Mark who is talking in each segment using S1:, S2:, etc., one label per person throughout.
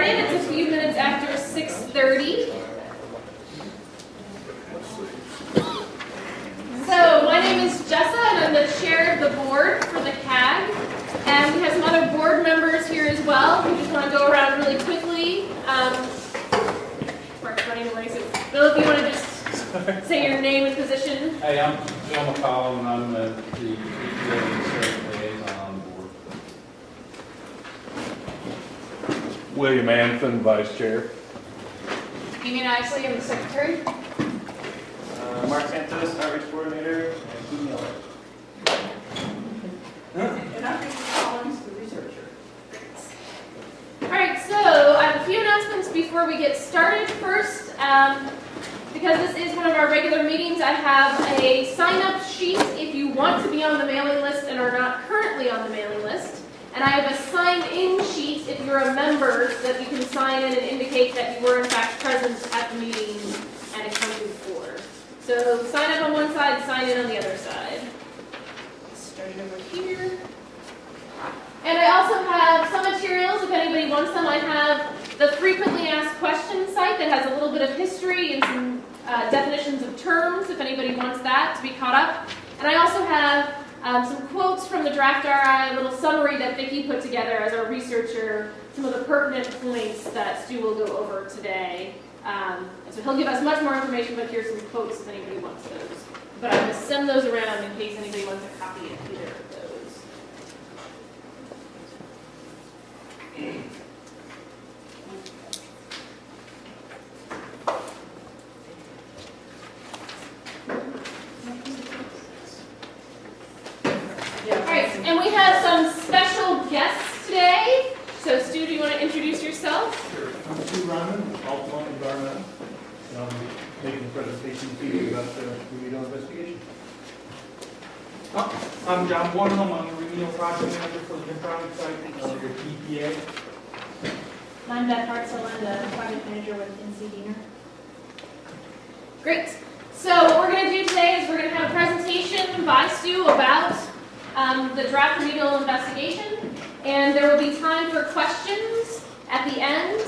S1: started. It's a few minutes after 6:30. So my name is Jessa, and I'm the chair of the board for the CAG. And we have some other board members here as well. We just want to go around really quickly. Mark's running away, so Bill, if you want to just say your name and position.
S2: Hey, I'm Bill McCollum, and I'm the EPA liaison on the board.
S3: William Anfin, Vice Chair.
S1: Amy Nicely, I'm the secretary.
S4: Mark Santos, Outreach Coordinator, and Keith Miller.
S5: And I'm Vicki Collins, the researcher.
S1: Alright, so I have a few announcements before we get started. First, because this is one of our regular meetings, I have a sign-up sheet if you want to be on the mailing list and are not currently on the mailing list. And I have a sign-in sheet if you're a member that you can sign in and indicate that you were in fact present at the meeting and accounted for. So sign up on one side, sign in on the other side. Start it over here. And I also have some materials, if anybody wants them. I have the frequently asked questions site that has a little bit of history and some definitions of terms, if anybody wants that to be caught up. And I also have some quotes from the draft RI, a little summary that Vicki put together as our researcher, some of the pertinent points that Stu will go over today. And so he'll give us much more information, but here's some quotes if anybody wants those. But I'm going to send those around in case anybody wants a copy of either of those. Alright, and we have some special guests today. So Stu, do you want to introduce yourself?
S6: Sure. I'm Stu Ryman, Altamont Environmental. I'm making a presentation to you about the remedial investigation.
S7: I'm John Bornholm. I'm the remedial project manager for the Chemtronics site with EPA.
S8: I'm Beth Hartzell. I'm the project manager with NC Diener.
S1: Great. So what we're going to do today is we're going to have a presentation by Stu about the draft remedial investigation, and there will be time for questions at the end.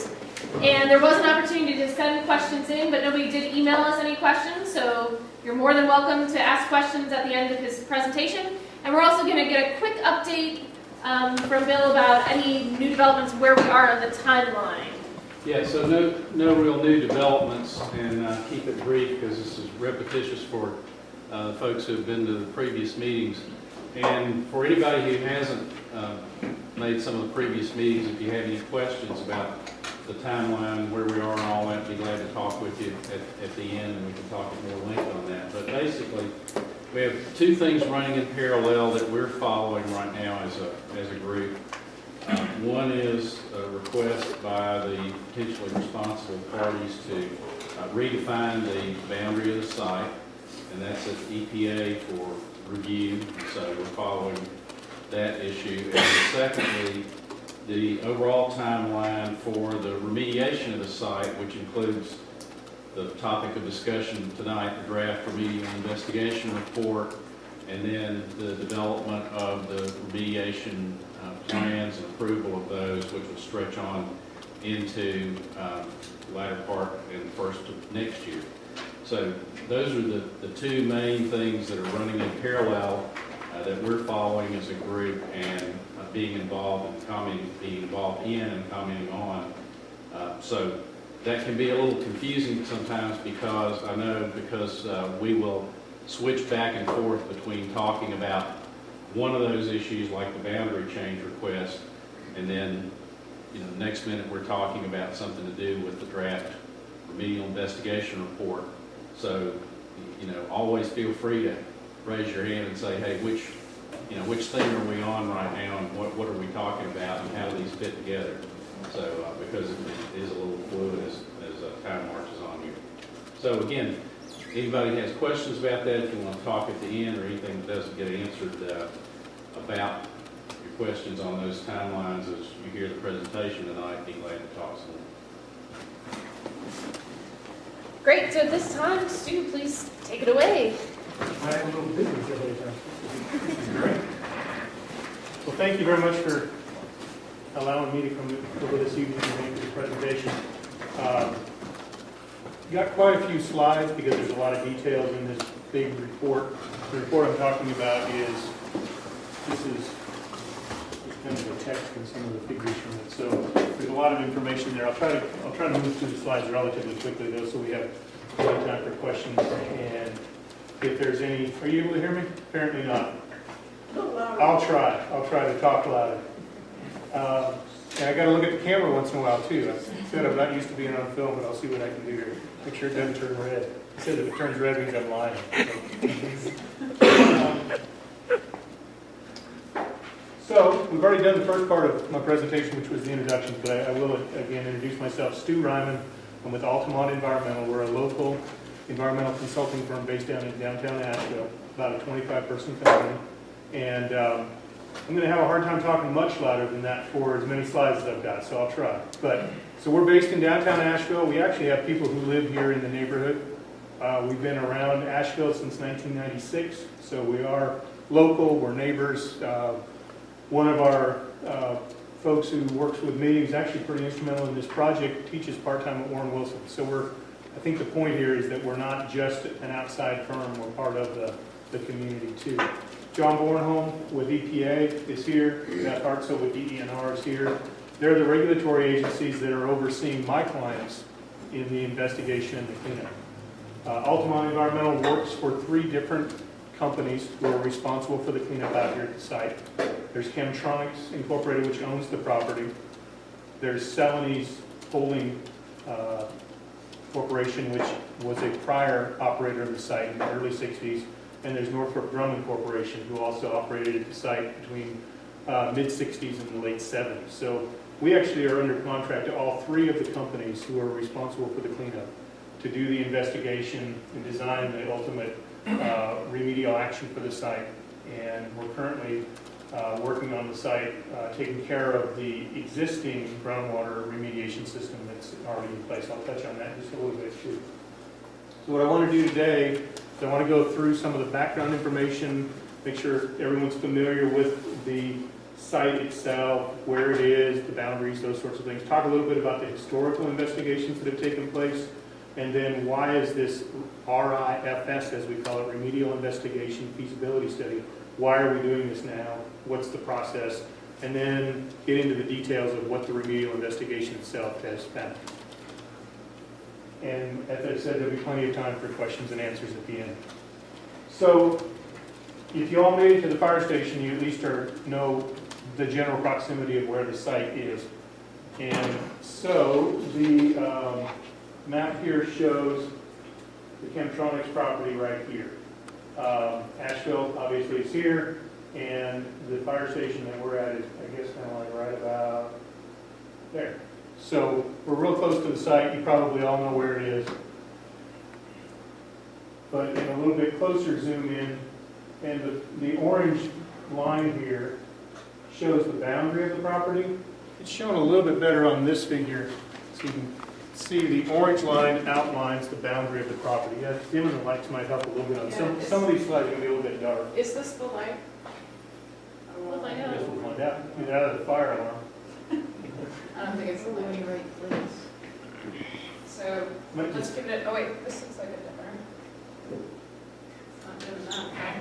S1: And there was an opportunity to send questions in, but nobody did email us any questions, so you're more than welcome to ask questions at the end of his presentation. And we're also going to get a quick update from Bill about any new developments, where we are on the timeline.
S2: Yeah, so no real new developments, and keep it brief because this is repetitious for folks who have been to the previous meetings. And for anybody who hasn't made some of the previous meetings, if you have any questions about the timeline, where we are and all that, I'd be glad to talk with you at the end, and we can talk at more length on that. But basically, we have two things running in parallel that we're following right now as a group. One is a request by the potentially responsible parties to redefine the boundary of the site, and that's at EPA for review, so we're following that issue. And secondly, the overall timeline for the remediation of the site, which includes the topic of discussion tonight, the draft remedial investigation report, and then the development of the remediation plans and approval of those, which will stretch on into the latter part and first of next year. So those are the two main things that are running in parallel that we're following as a group and being involved in and commenting on. So that can be a little confusing sometimes because we will switch back and forth between talking about one of those issues like the boundary change request, and then next minute we're talking about something to do with the draft remedial investigation report. So always feel free to raise your hand and say, hey, which thing are we on right now, and what are we talking about, and how do these fit together? So because it is a little fluid as time marches on here. So again, anybody has questions about that, if you want to talk at the end or anything that doesn't get answered about your questions on those timelines as you hear the presentation tonight, be glad to talk to them.
S1: Great. So at this time, Stu, please take it away.
S6: I am a little busy today, Great. Well, thank you very much for allowing me to come over this evening and make this presentation. got quite a few slides because there's a lot of details in this big report. The report I'm talking about this is kind of the text and some of the figures from it. So there's a lot of information there. I'll try to move through the slides relatively quickly though, so we have plenty of time for questions. And if there's any, are you able to hear me? Apparently not. I'll try to talk louder. And I got to look at the camera once in a while too. I said I'm not used to being on film, but I'll see what I can do here. Make sure it doesn't turn red. I said if it turns red, it means I'm lying. So we've already done the first part of my presentation, which was the introductions, but I will again introduce myself. Stu Ryman. I'm with Altamont Environmental. We're a local environmental consulting firm based down in downtown Asheville, about a 25-person company. And I'm going to have a hard time talking much louder than that for as many slides as I've got, so I'll try. So we're based in downtown Asheville. We actually have people who live here in the neighborhood. We've been around Asheville since 1996, so we are local, we're neighbors. One of our folks who works with me is actually pretty instrumental in this project, teaches part-time at Warren Wilson. So I think the point here is that we're not just an outside firm, we're part of the community too. John Bornholm with EPA is here. Beth Hartzell with DENR is here. They're the regulatory agencies that are overseeing my clients in the investigation and the cleanup. Altamont Environmental works for 3 different companies who are responsible for the cleanup out here at the site. There's Chemtronics Incorporated, which owns the property. There's Celanese Holding Corporation, which was a prior operator of the site in the early 60s. And there's Northrop Grumman Corporation, who also operated at the site between mid-60s and the late 70s. So we actually are under contract to all 3 of the companies who are responsible for the cleanup to do the investigation and design the ultimate remedial action for the site. And we're currently working on the site, taking care of the existing groundwater remediation system that's already in place. I'll touch on that just a little bit too. So what I want to do today is I want to go through some of the background information, make sure everyone's familiar with the site itself, where it is, the boundaries, those sorts of things. Talk a little bit about the historical investigations that have taken place, and then why is this RIFS, as we call it, Remedial Investigation Feasibility Study, why are we doing this now, what's the process, and then get into the details of what the remedial investigation itself has found. And as I said, there'll be plenty of time for questions and answers at the end. So if you all made it to the fire station, you at least know the general proximity of where the site is. And so the map here shows the Chemtronics property right here. Asheville obviously is here, and the fire station that we're at is, I guess, kind of like right about there. So we're real close to the site. You probably all know where it is. But in a little bit closer zoom in, and the orange line here shows the boundary of the property. It's shown a little bit better on this figure, so you can see the orange line outlines the boundary of the property. Yeah, dimming the lights might help a little bit on some of these slides are going to be a little bit dark.
S5: Is this the light?
S1: We'll find
S6: I
S1: out.
S6: guess we'll find out. Get out of the fire alarm.
S5: I don't think it's the light. Right place. So
S6: Might
S5: let's
S6: just-
S5: give it, oh wait, this looks like a different. It's not doing that.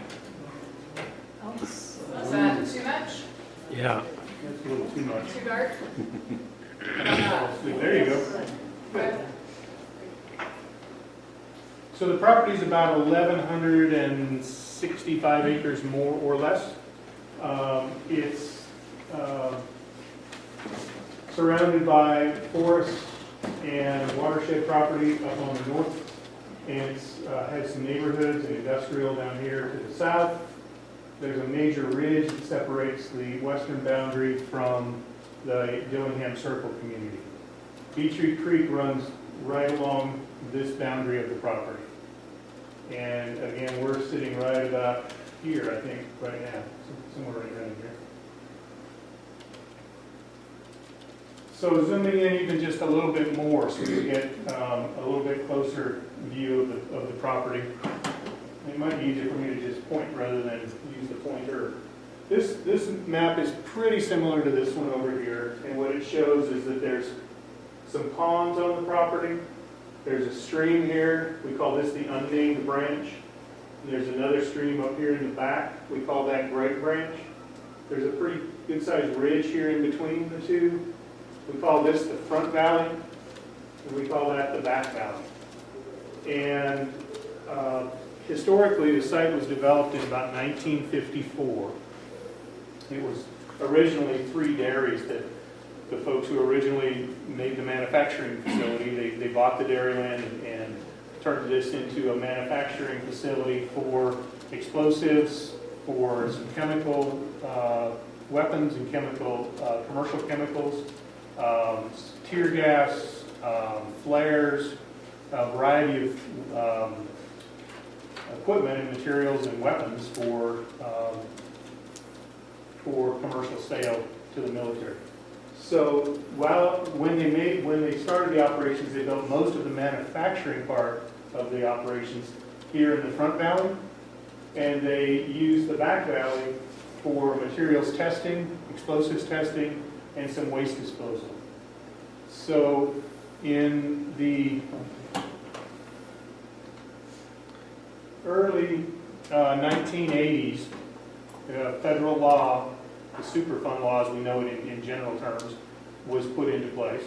S5: Is that too much?
S2: Yeah.
S6: That's a little too much.
S5: Too dark?
S6: There you go. Good. So the property is about 1,165 acres more or less. It's surrounded by forests and watershed property up on the north. And it has some neighborhoods and industrial down here to the south. There's a major ridge that separates the western boundary from the Dillingham Circle community. Beechtree Creek runs right along this boundary of the property. And again, we're sitting right about here, I think, right now, somewhere right around here. So zooming in even just a little bit more so we get a little bit closer view of the property. It might be easier for me to just point rather than use the pointer. This map is pretty similar to this one over here, and what it shows is that there's some ponds on the property, There's a stream here, we call this the unnamed branch. And there's another stream up here in the back, we call that Great Branch. There's a pretty good sized ridge here in between the two. We call this the Front Valley, and we call that the Back Valley. And historically, the site was developed in about 1954. It was originally 3 dairies that the folks who originally made the manufacturing facility, they bought the dairy land and turned this into a manufacturing facility for explosives, for some chemical weapons and commercial chemicals, tear gas, flares, a variety of equipment and materials and weapons for commercial sale to the military. So when they started the operations, they built most of the manufacturing part of the operations here in the Front Valley, and they used the Back Valley for materials testing, explosives testing, and some waste disposal. So in the early 1980s, federal law, the Superfund law as we know it in general terms, was put into place.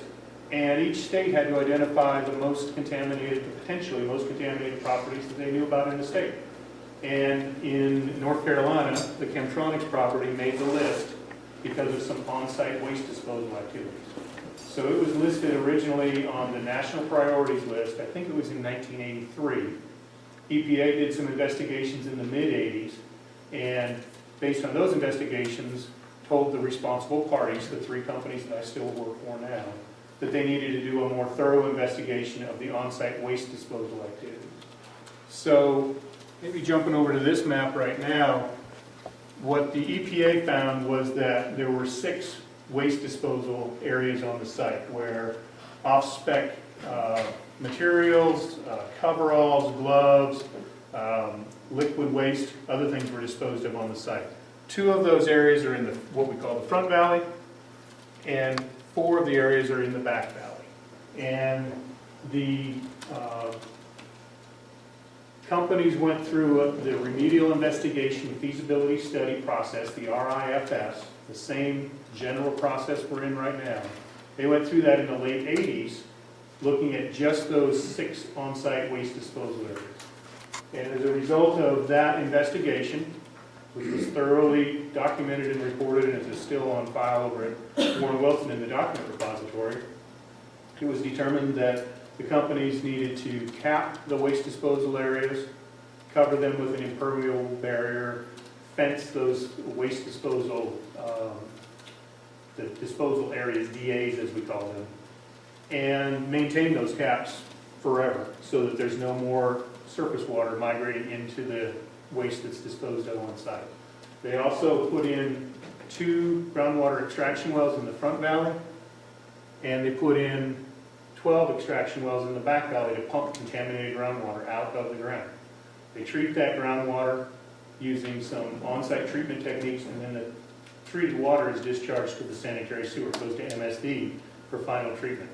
S6: And each state had to identify the most contaminated, potentially most contaminated properties that they knew about in the state. And in North Carolina, the Chemtronics property made the list because of some on-site waste disposal activities. So it was listed originally on the national priorities list, I think it was in 1983. EPA did some investigations in the mid-80s, and based on those investigations, told the responsible parties, the 3 companies that I still work for now, that they needed to do a more thorough investigation of the on-site waste disposal activities. So maybe jumping over to this map right now, what the EPA found was that there were 6 waste disposal areas on the site where off-spec materials, coveralls, gloves, liquid waste, other things were disposed of on the site. 2 of those areas are in what we call the Front Valley, and 4 of the areas are in the Back Valley. And the companies went through the remedial investigation feasibility study process, the RIFS, the same general process we're in right now. They went through that in the late 80s, looking at just those 6 on-site waste disposal areas. And as a result of that investigation, which was thoroughly documented and reported and is still on file over at Warren Wilson in the document repository, it was determined that the companies needed to cap the waste disposal areas, cover them with an impermeable barrier, fence those waste disposal, the disposal areas, DAs as we call them, and maintain those caps forever so that there's no more surface water migrating into the waste that's disposed of on site. They also put in 2 groundwater extraction wells in the Front Valley, and they put in 12 extraction wells in the Back Valley to pump contaminated groundwater out of the ground. They treat that groundwater using some on-site treatment techniques, and then the treated water is discharged to the sanitary sewer, goes to MSD for final treatment.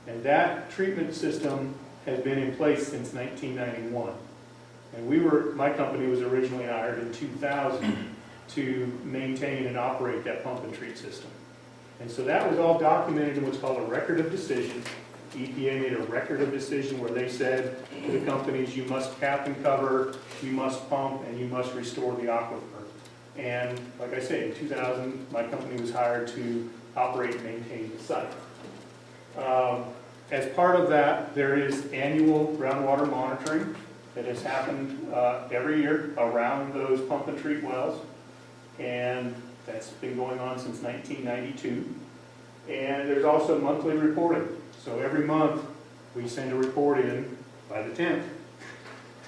S6: And that treatment system has been in place since 1991. And my company was originally hired in 2000 to maintain and operate that pump and treat system. And so that was all documented in what's called a record of decision. EPA made a record of decision where they said to the companies, you must cap and cover, you must pump, and you must restore the aquifer. And like I say, in 2000, my company was hired to operate and maintain the site. As part of that, there is annual groundwater monitoring that has happened every year around those pump and treat wells. And that's been going on since 1992. And there's also monthly reporting. So every month, we send a report in by the 10th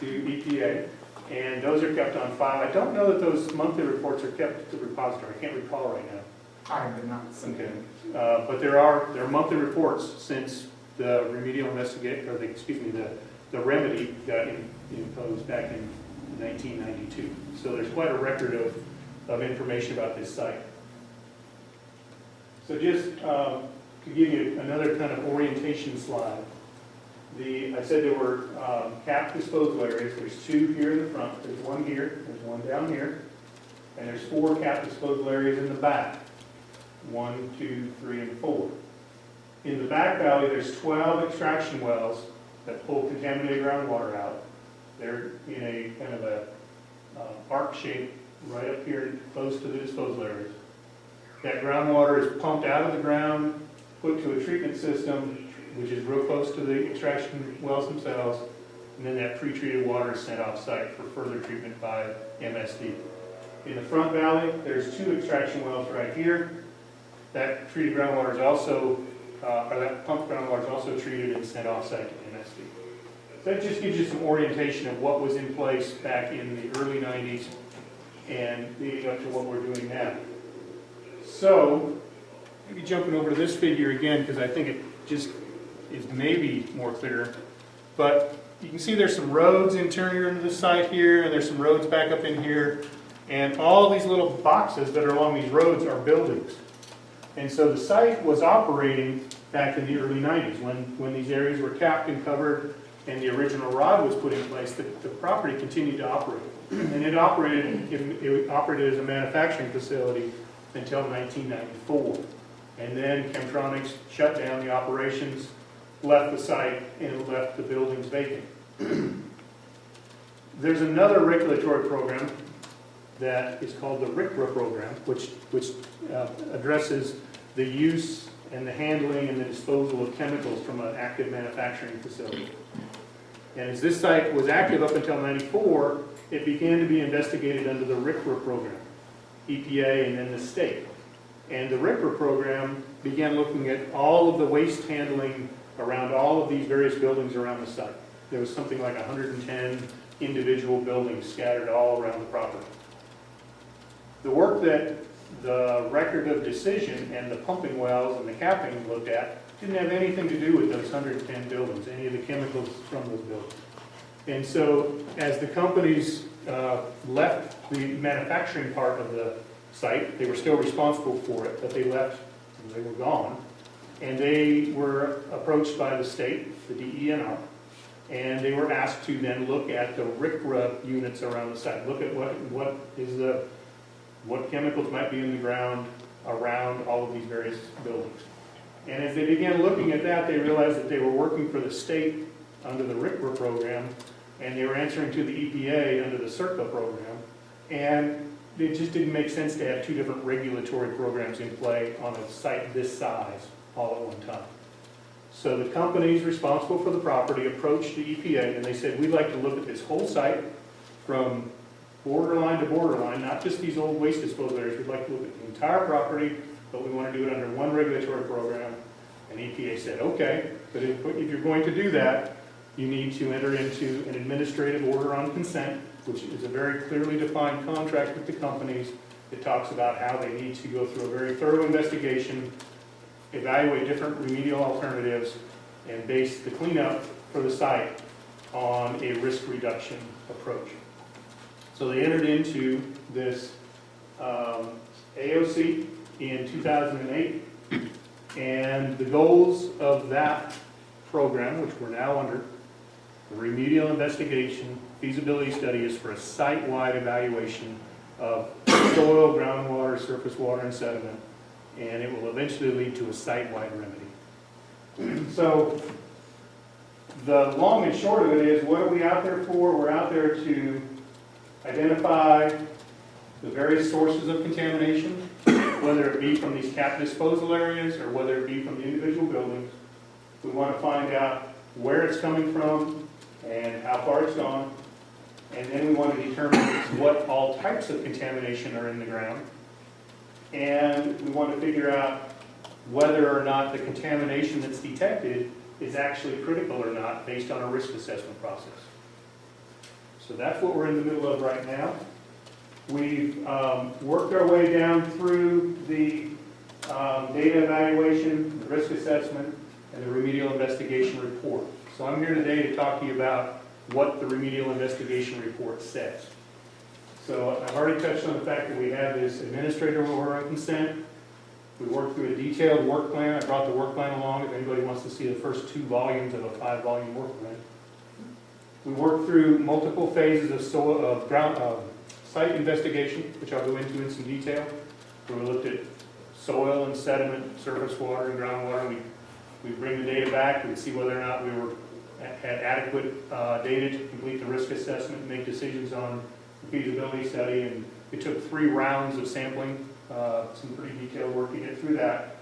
S6: to EPA. And those are kept on file. I don't know that those monthly reports are kept at the repository. I can't recall right now.
S7: I did not see
S6: Okay. But there are monthly reports since the remedial investigation, or the remedy got imposed back in 1992. So there's quite a record of information about this site. So just to give you another kind of orientation slide, I said there were capped disposal areas. There's 2 here in the front, there's 1 here, there's 1 down here, and there's 4 capped disposal areas in the back. 1, 2, 3, and 4. In the back valley, there's 12 extraction wells that pull contaminated groundwater out. They're in a kind of a arc shape right up here close to the disposal areas. That groundwater is pumped out of the ground, put to a treatment system, which is real close to the extraction wells themselves, and then that pre-treated water is sent off-site for further treatment by MSD. In the front valley, there's 2 extraction wells right here. That treated groundwater is also, or that pumped groundwater is also treated and sent off-site to MSD. So that just gives you some orientation of what was in place back in the early 90s and leading up to what we're doing now. So, maybe jumping over to this figure again, because I think it just is maybe more clear. But you can see there's some roads interior into the site here, and there's some roads back up in here. And all these little boxes that are along these roads are buildings. And so the site was operating back in the early 90s when these areas were capped and covered and the original ROD was put in place. The property continued to operate. And it operated as a manufacturing facility until 1994. And then Chemtronics shut down the operations, left the site, and left the buildings vacant. There's another regulatory program that is called the RCRA program, which addresses the use and the handling and the disposal of chemicals from an active manufacturing facility. And as this site was active up until '94, it began to be investigated under the RCRA program, EPA and then the state. And the RCRA program began looking at all of the waste handling around all of these various buildings around the site. There was something like 110 individual buildings scattered all around the property. The work that the record of decision and the pumping wells and the capping looked at didn't have anything to do with those 110 buildings, any of the chemicals from those buildings. And so as the companies left the manufacturing part of the site, they were still responsible for it, but they left and they were gone. And they were approached by the state, the DENR, and they were asked to then look at the RCRA units around the site, look at what chemicals might be in the ground around all of these various buildings. And as they began looking at that, they realized that they were working for the state under the RCRA program, and they were answering to the EPA under the CERCLA program, and it just didn't make sense to have 2 different regulatory programs in play on a site this size all at one time. So the companies responsible for the property approached the EPA, and they said, we'd like to look at this whole site from borderline to borderline, not just these old waste disposal areas. We'd like to look at the entire property, but we want to do it under one regulatory program. And EPA said, okay, but if you're going to do that, you need to enter into an administrative order on consent, which is a very clearly defined contract with the companies. It talks about how they need to go through a very thorough investigation, evaluate different remedial alternatives, and base the cleanup for the site on a risk reduction approach. So they entered into this AOC in 2008, and the goals of that program, which we're now under, the remedial investigation feasibility study, is for a site-wide evaluation of soil, groundwater, surface water, and sediment, and it will eventually lead to a site-wide remedy. So the long and short of it is, what are we out there for? We're out there to identify the various sources of contamination, whether it be from these capped disposal areas or whether it be from the individual buildings. We want to find out where it's coming from and how far it's gone. And then we want to determine what all types of contamination are in the ground. And we want to figure out whether or not the contamination that's detected is actually critical or not based on a risk assessment process. So that's what we're in the middle of right now. We've worked our way down through the data evaluation, the risk assessment, and the remedial investigation report. So I'm here today to talk to you about what the remedial investigation report says. So I've already touched on the fact that we have this administrative order on consent. We worked through a detailed work plan. I brought the work plan along if anybody wants to see the first 2 volumes of a 5-volume work plan. We worked through multiple phases of site investigation, which I'll go into in some detail. We looked at soil and sediment, surface water and groundwater. We bring the data back. We'd see whether or not we had adequate data to complete the risk assessment and make decisions on the feasibility study. And it took 3 rounds of sampling, some pretty detailed work to get through that.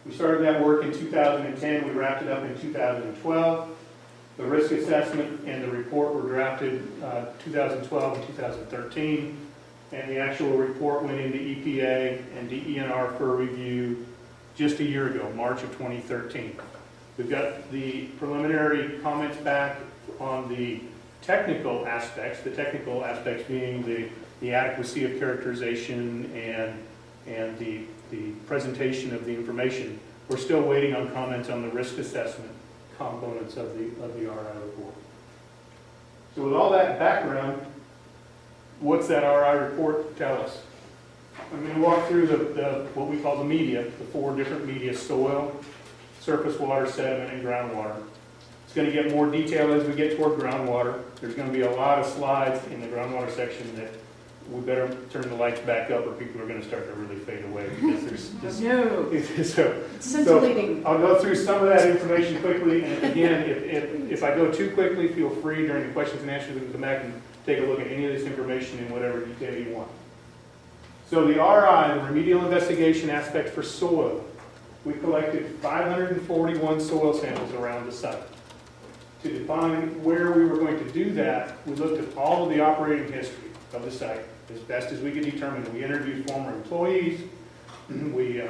S6: We started that work in 2010. We wrapped it up in 2012. The risk assessment and the report were drafted 2012 and 2013. And the actual report went into EPA and DENR for review just a year ago, March of 2013. We've got the preliminary comments back on the technical aspects being the adequacy of characterization and the presentation of the information. We're still waiting on comments on the risk assessment components of the RI report. So with all that background, what's that RI report tell us? I'm going to walk through what we call the media, the 4 different media: soil, surface water, sediment, and groundwater. It's going to get more detail as we get toward groundwater. There's going to be a lot of slides in the groundwater section that we better turn the lights back up or people are going to start to really fade away because there's just...
S5: No. Scintillating.
S6: I'll go through some of that information quickly, and again, if I go too quickly, feel free during the questions and answers to come back and take a look at any of this information in whatever detail you want. So the RI, the remedial investigation aspect for soil, we collected 541 soil samples around the site. To define where we were going to do that, we looked at all of the operating history of the site as best as we could determine. We interviewed former employees, we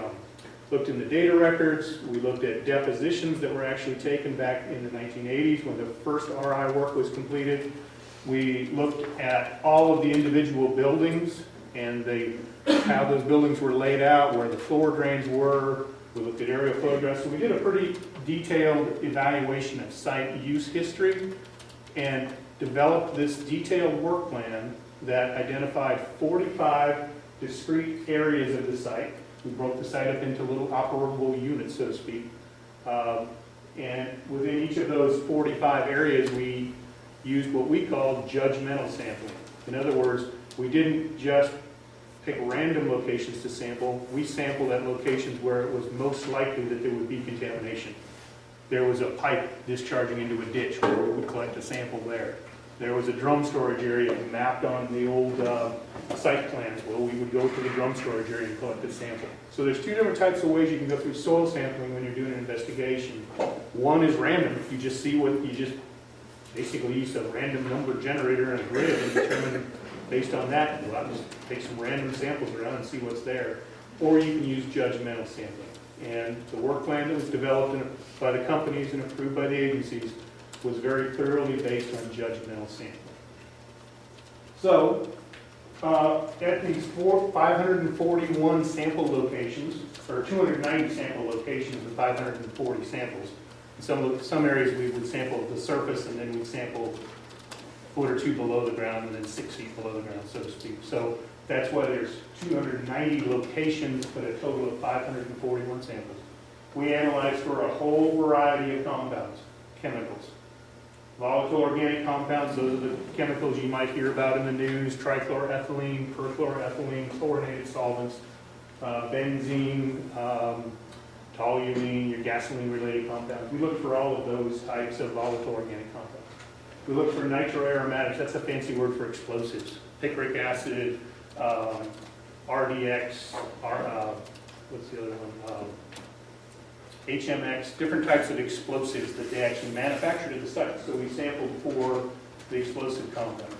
S6: looked in the data records, we looked at depositions that were actually taken back in the 1980s when the first RI work was completed. We looked at all of the individual buildings and how those buildings were laid out, where the floor drains were. We looked at aerial photographs. So we did a pretty detailed evaluation of site use history and developed this detailed work plan that identified 45 discrete areas of the site. We broke the site up into little operable units, so to speak. And within each of those 45 areas, we used what we call judgmental sampling. In other words, we didn't just pick random locations to sample. We sampled at locations where it was most likely that there would be contamination. There was a pipe discharging into a ditch where we would collect a sample there. There was a drum storage area mapped on the old site plans. Well, we would go to the drum storage area and collect a sample. So there's 2 different types of ways you can go through soil sampling when you're doing an investigation. One is random. You just see what you just basically use a random number generator and a grid and determine based on that, well, I'll just take some random samples around and see what's there. Or you can use judgmental sampling. And the work plan that was developed by the companies and approved by the agencies was very thoroughly based on judgmental sampling. So, at these 541 sample locations, or 290 sample locations and 540 samples, in some areas we would sample the surface and then we'd sample a foot or 2 below the ground and then 6 feet below the ground, so to speak. So that's why there's 290 locations, but a total of 541 samples. We analyzed for a whole variety of compounds, chemicals. Volatile organic compounds, those are the chemicals you might hear about in the news: trichloroethylene, perchloroethylene, chlorinated solvents, benzene, toluene, your gasoline-related compounds. We look for all of those types of volatile organic compounds. We look for nitroaromatics, that's a fancy word for explosives. Picric acid, RDX, what's the other one? HMX, different types of explosives that they actually manufactured at the site. So we sampled for the explosive compounds.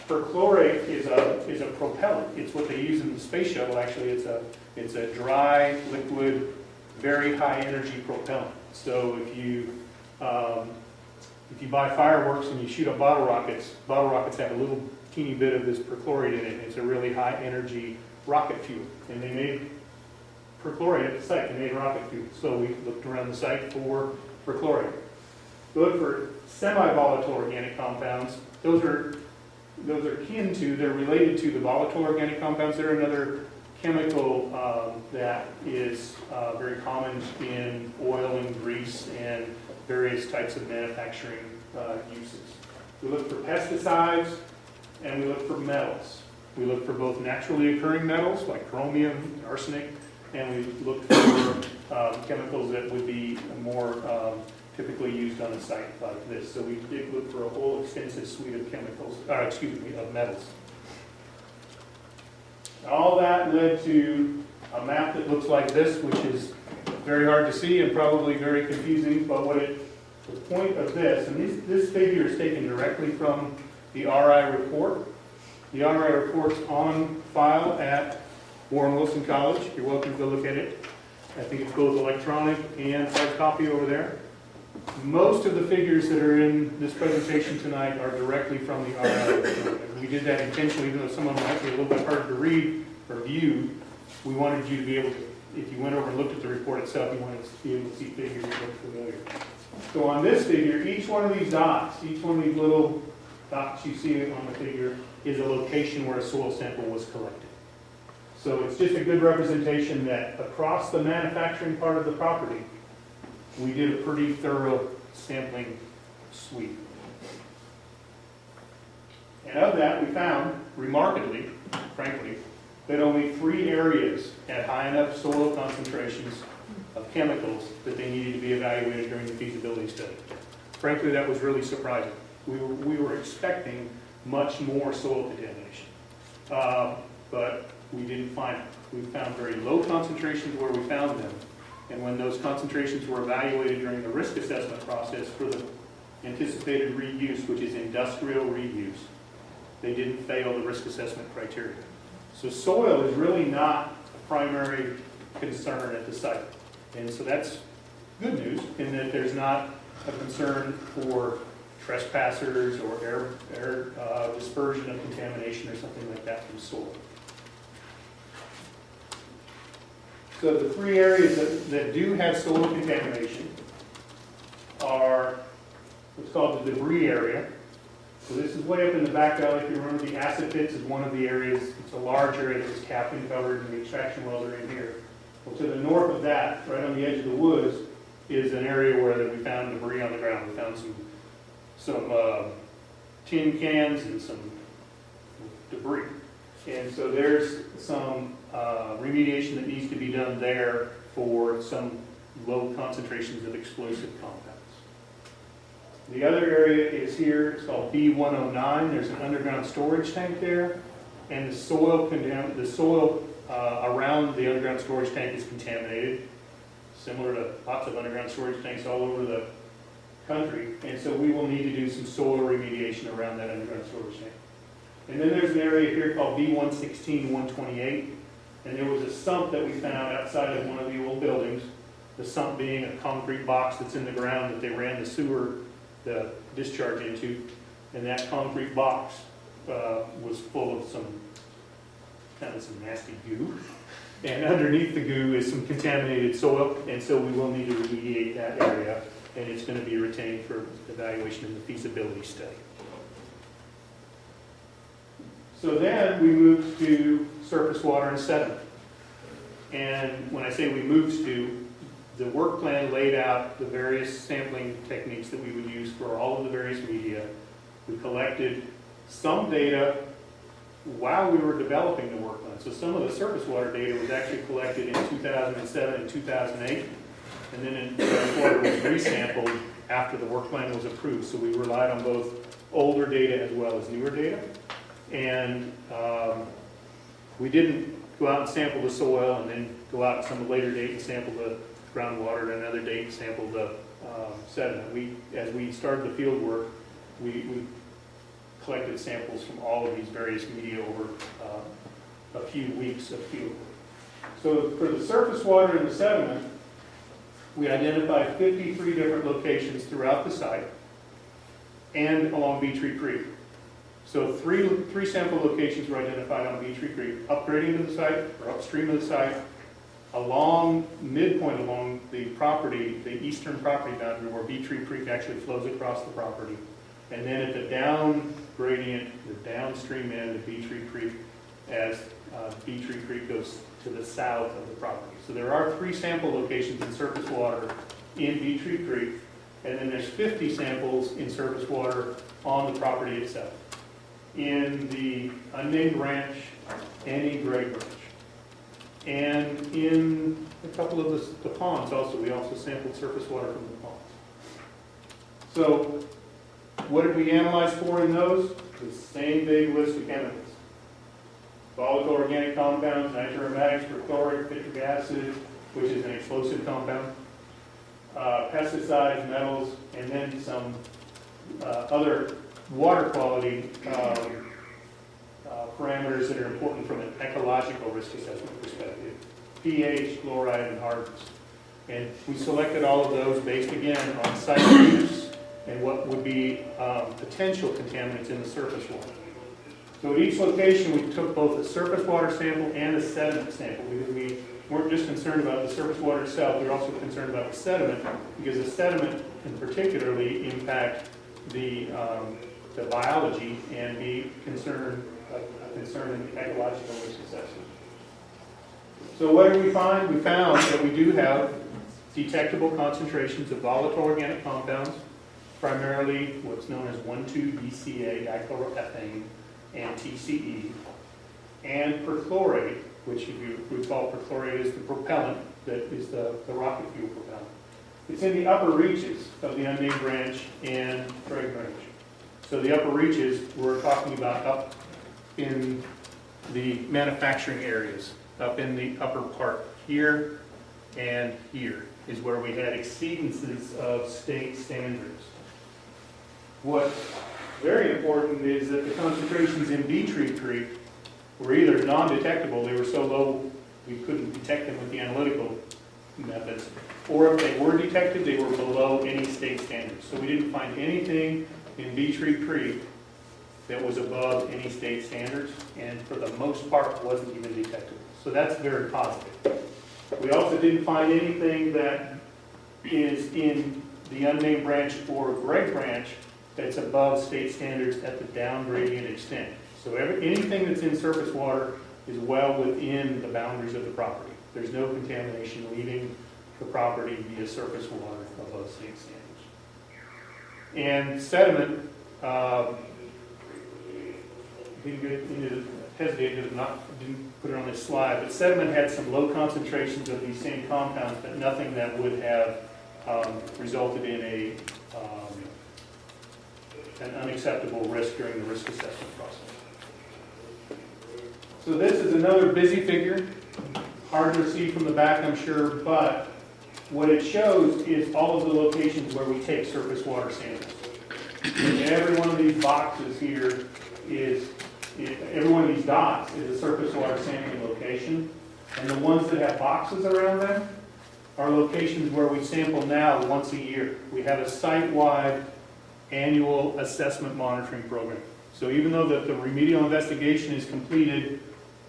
S6: Perchlorate is a propellant. It's what they use in the space shuttle. Actually, it's a dry, liquid, very high energy propellant. So if you buy fireworks and you shoot up bottle rockets have a little teeny bit of this perchlorate in it. It's a really high energy rocket fuel. And they made perchlorate at the site. They made rocket fuel. So we looked around the site for perchlorate. We looked for semi-volatile organic compounds. Those are they're related to the volatile organic compounds. They're another chemical that is very common in oil and grease and various types of manufacturing uses. We look for pesticides and we look for metals. We look for both naturally occurring metals like chromium and arsenic, and we look for chemicals that would be more typically used on a site like this. So we did look for a whole extensive suite of chemicals, of metals. All that led to a map that looks like this, which is very hard to see and probably very confusing, but the point of this, and this figure is taken directly from the RI report. The RI report's on file at Warren Wilson College. You're welcome to go look at it. I think it's both electronic and hard copy over there. Most of the figures that are in this presentation tonight are directly from the RI report. And we did that intentionally, even though some of them might be a little bit harder to read or view. We wanted you to be able to, if you went over and looked at the report itself, you wanted to be able to see figures that look familiar. So on this figure, each one of these dots, each one of these little dots you see on the figure is a location where a soil sample was collected. So it's just a good representation that across the manufacturing part of the property, we did a pretty thorough sampling sweep. And of that, we found, remarkably, frankly, that only 3 areas had high enough soil concentrations of chemicals that they needed to be evaluated during the feasibility study. Frankly, that was really surprising. We were expecting much more soil contamination, but we didn't find it. We found very low concentrations where we found them, and when those concentrations were evaluated during the risk assessment process for the anticipated reuse, which is industrial reuse, they didn't fail the risk assessment criteria. So soil is really not a primary concern at the site. And so that's good news in that there's not a concern for trespassers or air dispersion of contamination or something like that from soil. So the 3 areas that do have soil contamination are what's called the debris area. So this is way up in the back valley. If you remember, the acid pits is one of the areas. It's a large area that's capped and covered, and the extraction wells are in here. Well, to the north of that, right on the edge of the woods, is an area where we found debris on the ground. We found some tin cans and some debris. And so there's some remediation that needs to be done there for some low concentrations of explosive compounds. The other area is here. It's called B109. There's an underground storage tank there, and the soil around the underground storage tank is contaminated, similar to lots of underground storage tanks all over the country. And so we will need to do some soil remediation around that underground storage tank. And then there's an area here called B116-128, and there was a sump that we found outside of one of the old buildings, the sump being a concrete box that's in the ground that they ran the discharge into, and that concrete box was full of some nasty goo, and underneath the goo is some contaminated soil, and so we will need to remediate that area, and it's going to be retained for evaluation in the feasibility study. So then we moved to surface water and sediment. And when I say we moved to, the work plan laid out the various sampling techniques that we would use for all of the various media. We collected some data while we were developing the work plan. So some of the surface water data was actually collected in 2007 and 2008, and then surface water was resampled after the work plan was approved. So we relied on both older data as well as newer data. And we didn't go out and sample the soil and then go out at some later date and sample the groundwater, and another date and sample the sediment. As we started the field work, we collected samples from all of these various media over a few weeks of field work. So for the surface water and the sediment, we identified 53 different locations throughout the site and along Beetree Creek. So three sample locations were identified on Beetree Creek, upgrading to the site or upstream of the site, along midpoint along the property, the eastern property boundary where Beetree Creek actually flows across the property, and then at the down gradient, the downstream end of Beetree Creek, as Bee Tree Creek goes to the south of the property. So there are 3 sample locations in surface water in Bee Tree Creek, and then there's 50 samples in surface water on the property itself, in the unnamed ranch and in Gregg Branch. And in a couple of the ponds also, we also sampled surface water from the ponds. So what did we analyze for in those? The same big list of chemicals. Volatile organic compounds, nitroaromatics, perchlorate, citric acid, which is an explosive compound, pesticides, metals, and then some other water quality parameters that are important from an ecological risk assessment perspective: pH, fluoride, and hardness. And we selected all of those based again on site use and what would be potential contaminants in the surface water. So at each location, we took both a surface water sample and a sediment sample. We weren't just concerned about the surface water itself, we were also concerned about the sediment, because the sediment can particularly impact the biology and be a concern in the ecological risk assessment. So what did we find? We found that we do have detectable concentrations of volatile organic compounds, primarily what's known as 1,2-BCA, dichloroethane, and TCE, and perchlorate, which if you recall, perchlorate is the propellant that is the rocket fuel propellant. It's in the upper reaches of the unnamed branch and Gregg Branch. So the upper reaches, we're talking about up in the manufacturing areas, up in the upper part here and here is where we had exceedances of state standards. What's very important is that the concentrations in Bee Tree Creek were either non-detectable, they were so low we couldn't detect them with the analytical methods, or if they were detected, they were below any state standards. So we didn't find anything in Bee Tree Creek that was above any state standards, and for the most part wasn't even detectable. So that's very positive. We also didn't find anything that is in the unnamed branch or Gregg Branch that's above state standards at the down gradient extent. So anything that's in surface water is well within the boundaries of the property. There's no contamination leaving the property via surface water above state standards. And sediment, didn't put it on this slide, but sediment had some low concentrations of these same compounds, but nothing that would have resulted in an unacceptable risk during the risk assessment process. So this is another busy figure, hard to see from the back, I'm sure, but what it shows is all of the locations where we take surface water samples. And every one of these boxes here every one of these dots is a surface water sampling location, and the ones that have boxes around them are locations where we sample now once a year. We have a site-wide annual assessment monitoring program. So even though the remedial investigation is completed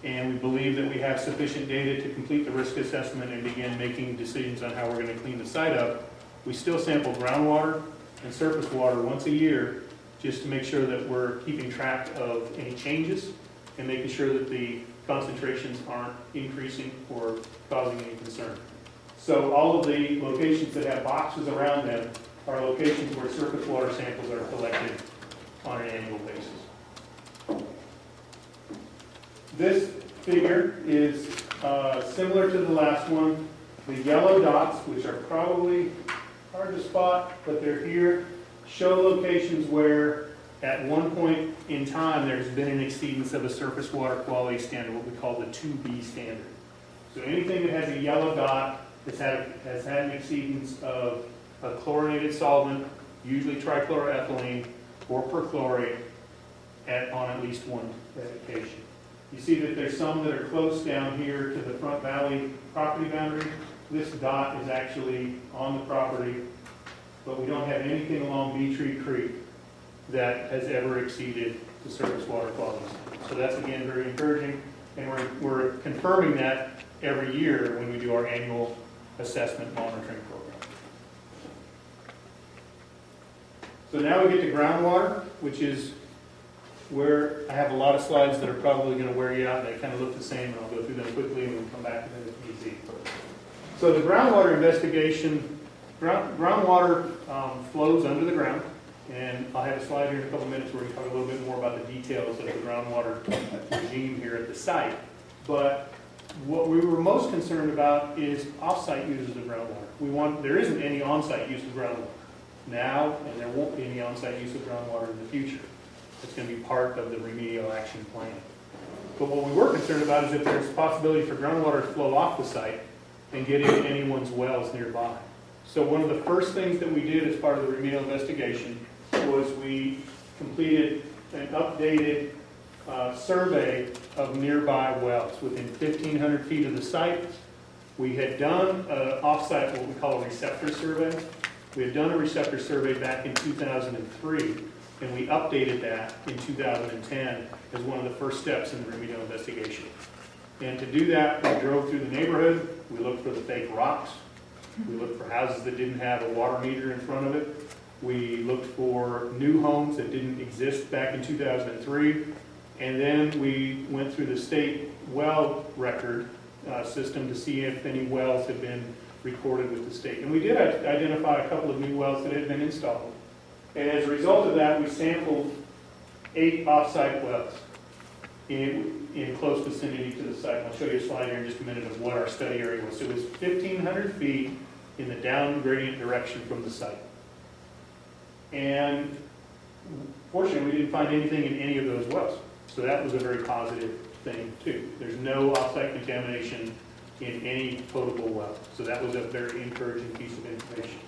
S6: and we believe that we have sufficient data to complete the risk assessment and begin making decisions on how we're going to clean the site up, we still sample groundwater and surface water once a year just to make sure that we're keeping track of any changes and making sure that the concentrations aren't increasing or causing any concern. So all of the locations that have boxes around them are locations where surface water samples are collected on an annual basis. This figure is similar to the last one. The yellow dots, which are probably hard to spot, but they're here, show locations where at one point in time there's been an exceedance of a surface water quality standard, what we call the 2B standard. So anything that has a yellow dot has had an exceedance of a chlorinated solvent, usually trichloroethylene or perchlorate, on at least one occasion. You see that there's some that are close down here to the Front Valley property boundary. This dot is actually on the property, but we don't have anything along Bee Tree Creek that has ever exceeded the surface water quality standard. So that's, again, very encouraging, and we're confirming that every year when we do our annual assessment monitoring program. So now we get to groundwater, which is where I have a lot of slides that are probably going to wear you out, and they kind of look the same, and I'll go through them quickly and we'll come back to them if need be. So the groundwater investigation, groundwater flows under the ground, and I'll have a slide here in a couple minutes where we talk a little bit more about the details of the groundwater regime here at the site. But what we were most concerned about is off-site uses of groundwater. There isn't any on-site use of groundwater now, and there won't be any on-site use of groundwater in the future. It's going to be part of the remedial action plan. But what we were concerned about is if there's a possibility for groundwater to flow off the site and get into anyone's wells nearby. So one of the first things that we did as part of the remedial investigation was we completed an updated survey of nearby wells within 1,500 feet of the site. We had done off-site what we call a receptor survey. We had done a receptor survey back in 2003, and we updated that in 2010 as one of the first steps in the remedial investigation. And to do that, we drove through the neighborhood, we looked for the fake rocks, we looked for houses that didn't have a water meter in front of it, we looked for new homes that didn't exist back in 2003, and then we went through the state well record system to see if any wells had been recorded with the state. And we did identify a couple of new wells that had been installed. And as a result of that, we sampled 8 off-site wells in close vicinity to the site. And I'll show you a slide here in just a minute of what our study area was. So it was 1,500 feet in the down gradient direction from the site. And fortunately, we didn't find anything in any of those wells. So that was a very positive thing too. There's no off-site contamination in any potable well. So that was a very encouraging piece of information.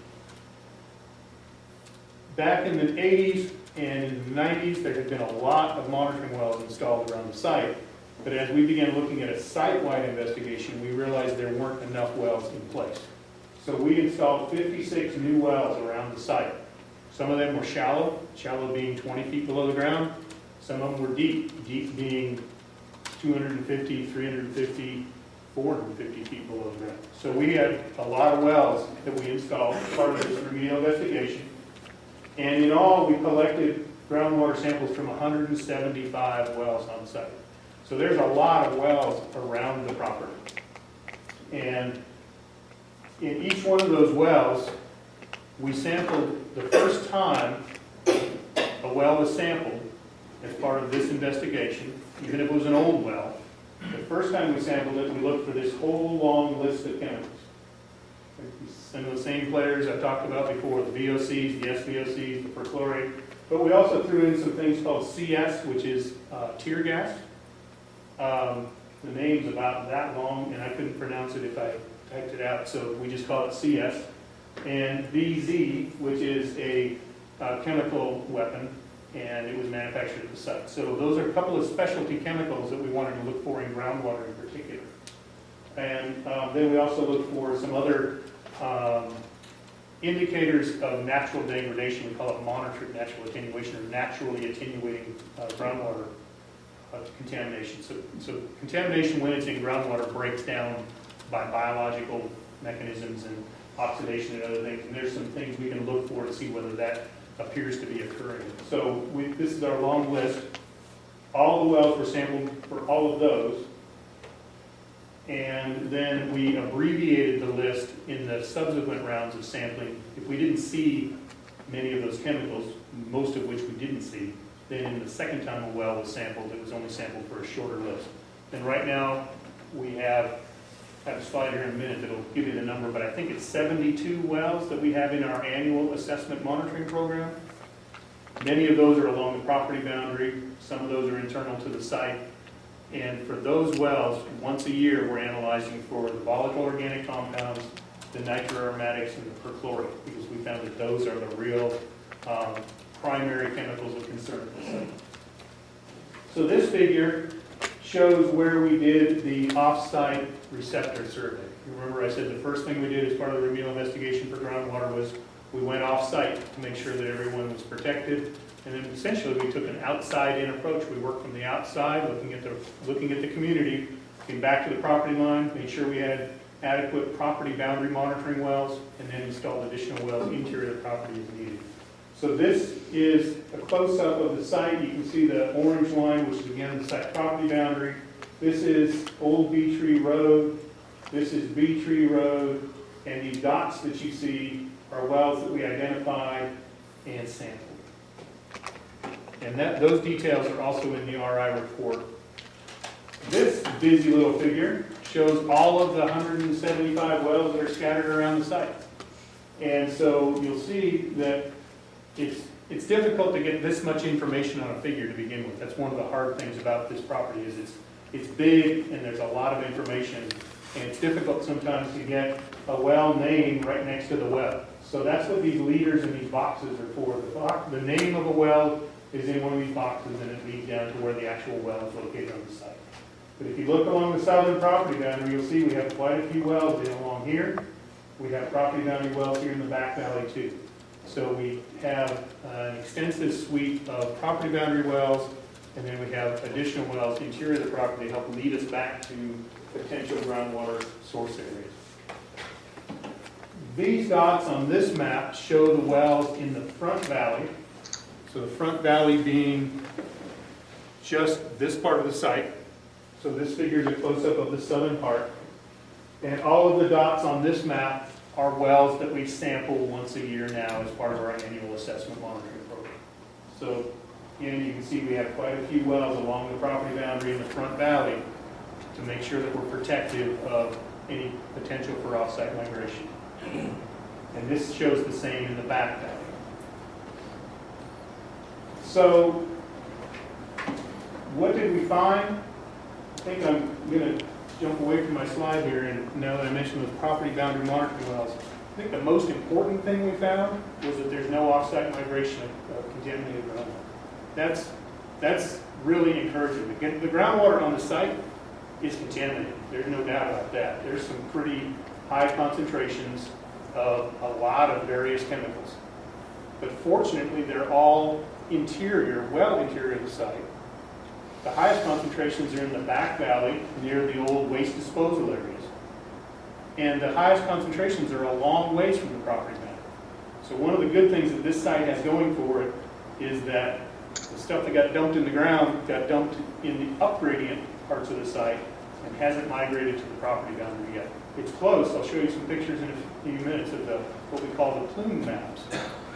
S6: Back in the 80s and in the 90s, there had been a lot of monitoring wells installed around the site. But as we began looking at a site-wide investigation, we realized there weren't enough wells in place. So we installed 56 new wells around the site. Some of them were shallow being 20 feet below the ground. Some of them were deep being 250, 350, 450 feet below the ground. So we had a lot of wells that we installed as part of this remedial investigation. And in all, we collected groundwater samples from 175 wells on site. So there's a lot of wells around the property. And in each one of those wells, we sampled the first time a well was sampled as part of this investigation, even if it was an old well. The first time we sampled it, we looked for this whole long list of chemicals. Some of the same players I've talked about before, the VOCs, the SVOCs, the perchlorate. But we also threw in some things called CS, which is tear gas. The name's about that long, and I couldn't pronounce it if I typed it out, so we just call it CS. And VZ, which is a chemical weapon, and it was manufactured at the site. So those are a couple of specialty chemicals that we wanted to look for in groundwater in particular. And then we also looked for some other indicators of natural degradation. We call it monitored natural attenuation, or naturally attenuating groundwater contamination. So contamination, when it's in groundwater, breaks down by biological mechanisms and oxidation and other things. And there's some things we can look for to see whether that appears to be occurring. So this is our long list. All the wells were sampled for all of those. And then we abbreviated the list in the subsequent rounds of sampling. If we didn't see many of those chemicals, most of which we didn't see, then in the second time a well was sampled, it was only sampled for a shorter list. And right now, we have a slide here in a minute that'll give you the number, but I think it's 72 wells that we have in our annual assessment monitoring program. Many of those are along the property boundary. Some of those are internal to the site. And for those wells, once a year, we're analyzing for the volatile organic compounds, the nitroaromatics, and the perchlorate, because we found that those are the real primary chemicals of concern at the site. So this figure shows where we did the off-site receptor survey. You remember I said the first thing we did as part of the remedial investigation for groundwater was we went off-site to make sure that everyone was protected. And then essentially we took an outside-in approach. We worked from the outside, looking at the community, came back to the property line, made sure we had adequate property boundary monitoring wells, and then installed additional wells interior to the property as needed. So this is a close-up of the site. You can see the orange line, which is again the site property boundary. This is Old Bee Tree Road. This is Bee Tree Road. And these dots that you see are wells that we identified and sampled. And those details are also in the RI report. This busy little figure shows all of the 175 wells that are scattered around the site. And so you'll see that it's difficult to get this much information on a figure to begin with. That's one of the hard things about this property is it's big and there's a lot of information. And it's difficult sometimes to get a well name right next to the well. So that's what these leaders in these boxes are for. The name of a well is in one of these boxes and it leads down to where the actual well is located on the site. But if you look along the southern property boundary, you'll see we have quite a few wells in along here. We have property boundary wells here in the back valley too. So we have an extensive suite of property boundary wells, and then we have additional wells interior of the property to help lead us back to potential groundwater source areas. These dots on this map show the wells in the front valley. So the front valley being just this part of the site. So this figure is a close-up of the southern part. And all of the dots on this map are wells that we sample once a year now as part of our annual assessment monitoring program. So again, you can see we have quite a few wells along the property boundary in the front valley to make sure that we're protective of any potential for off-site migration. And this shows the same in the back valley. So what did we find? I think I'm going to jump away from my slide here, and now that I mentioned those property boundary monitoring wells, I think the most important thing we found was that there's no off-site migration of contaminated groundwater. That's really encouraging. The groundwater on the site is contaminated. There's no doubt about that. There's some pretty high concentrations of a lot of various chemicals. But fortunately, they're all interior, well interior of the site. The highest concentrations are in the back valley near the old waste disposal areas. And the highest concentrations are a long ways from the property boundary. So one of the good things that this site has going for it is that the stuff that got dumped in the ground got dumped in the upgradient parts of the site and hasn't migrated to the property boundary yet. It's close. I'll show you some pictures in a few minutes of what we call the plume maps.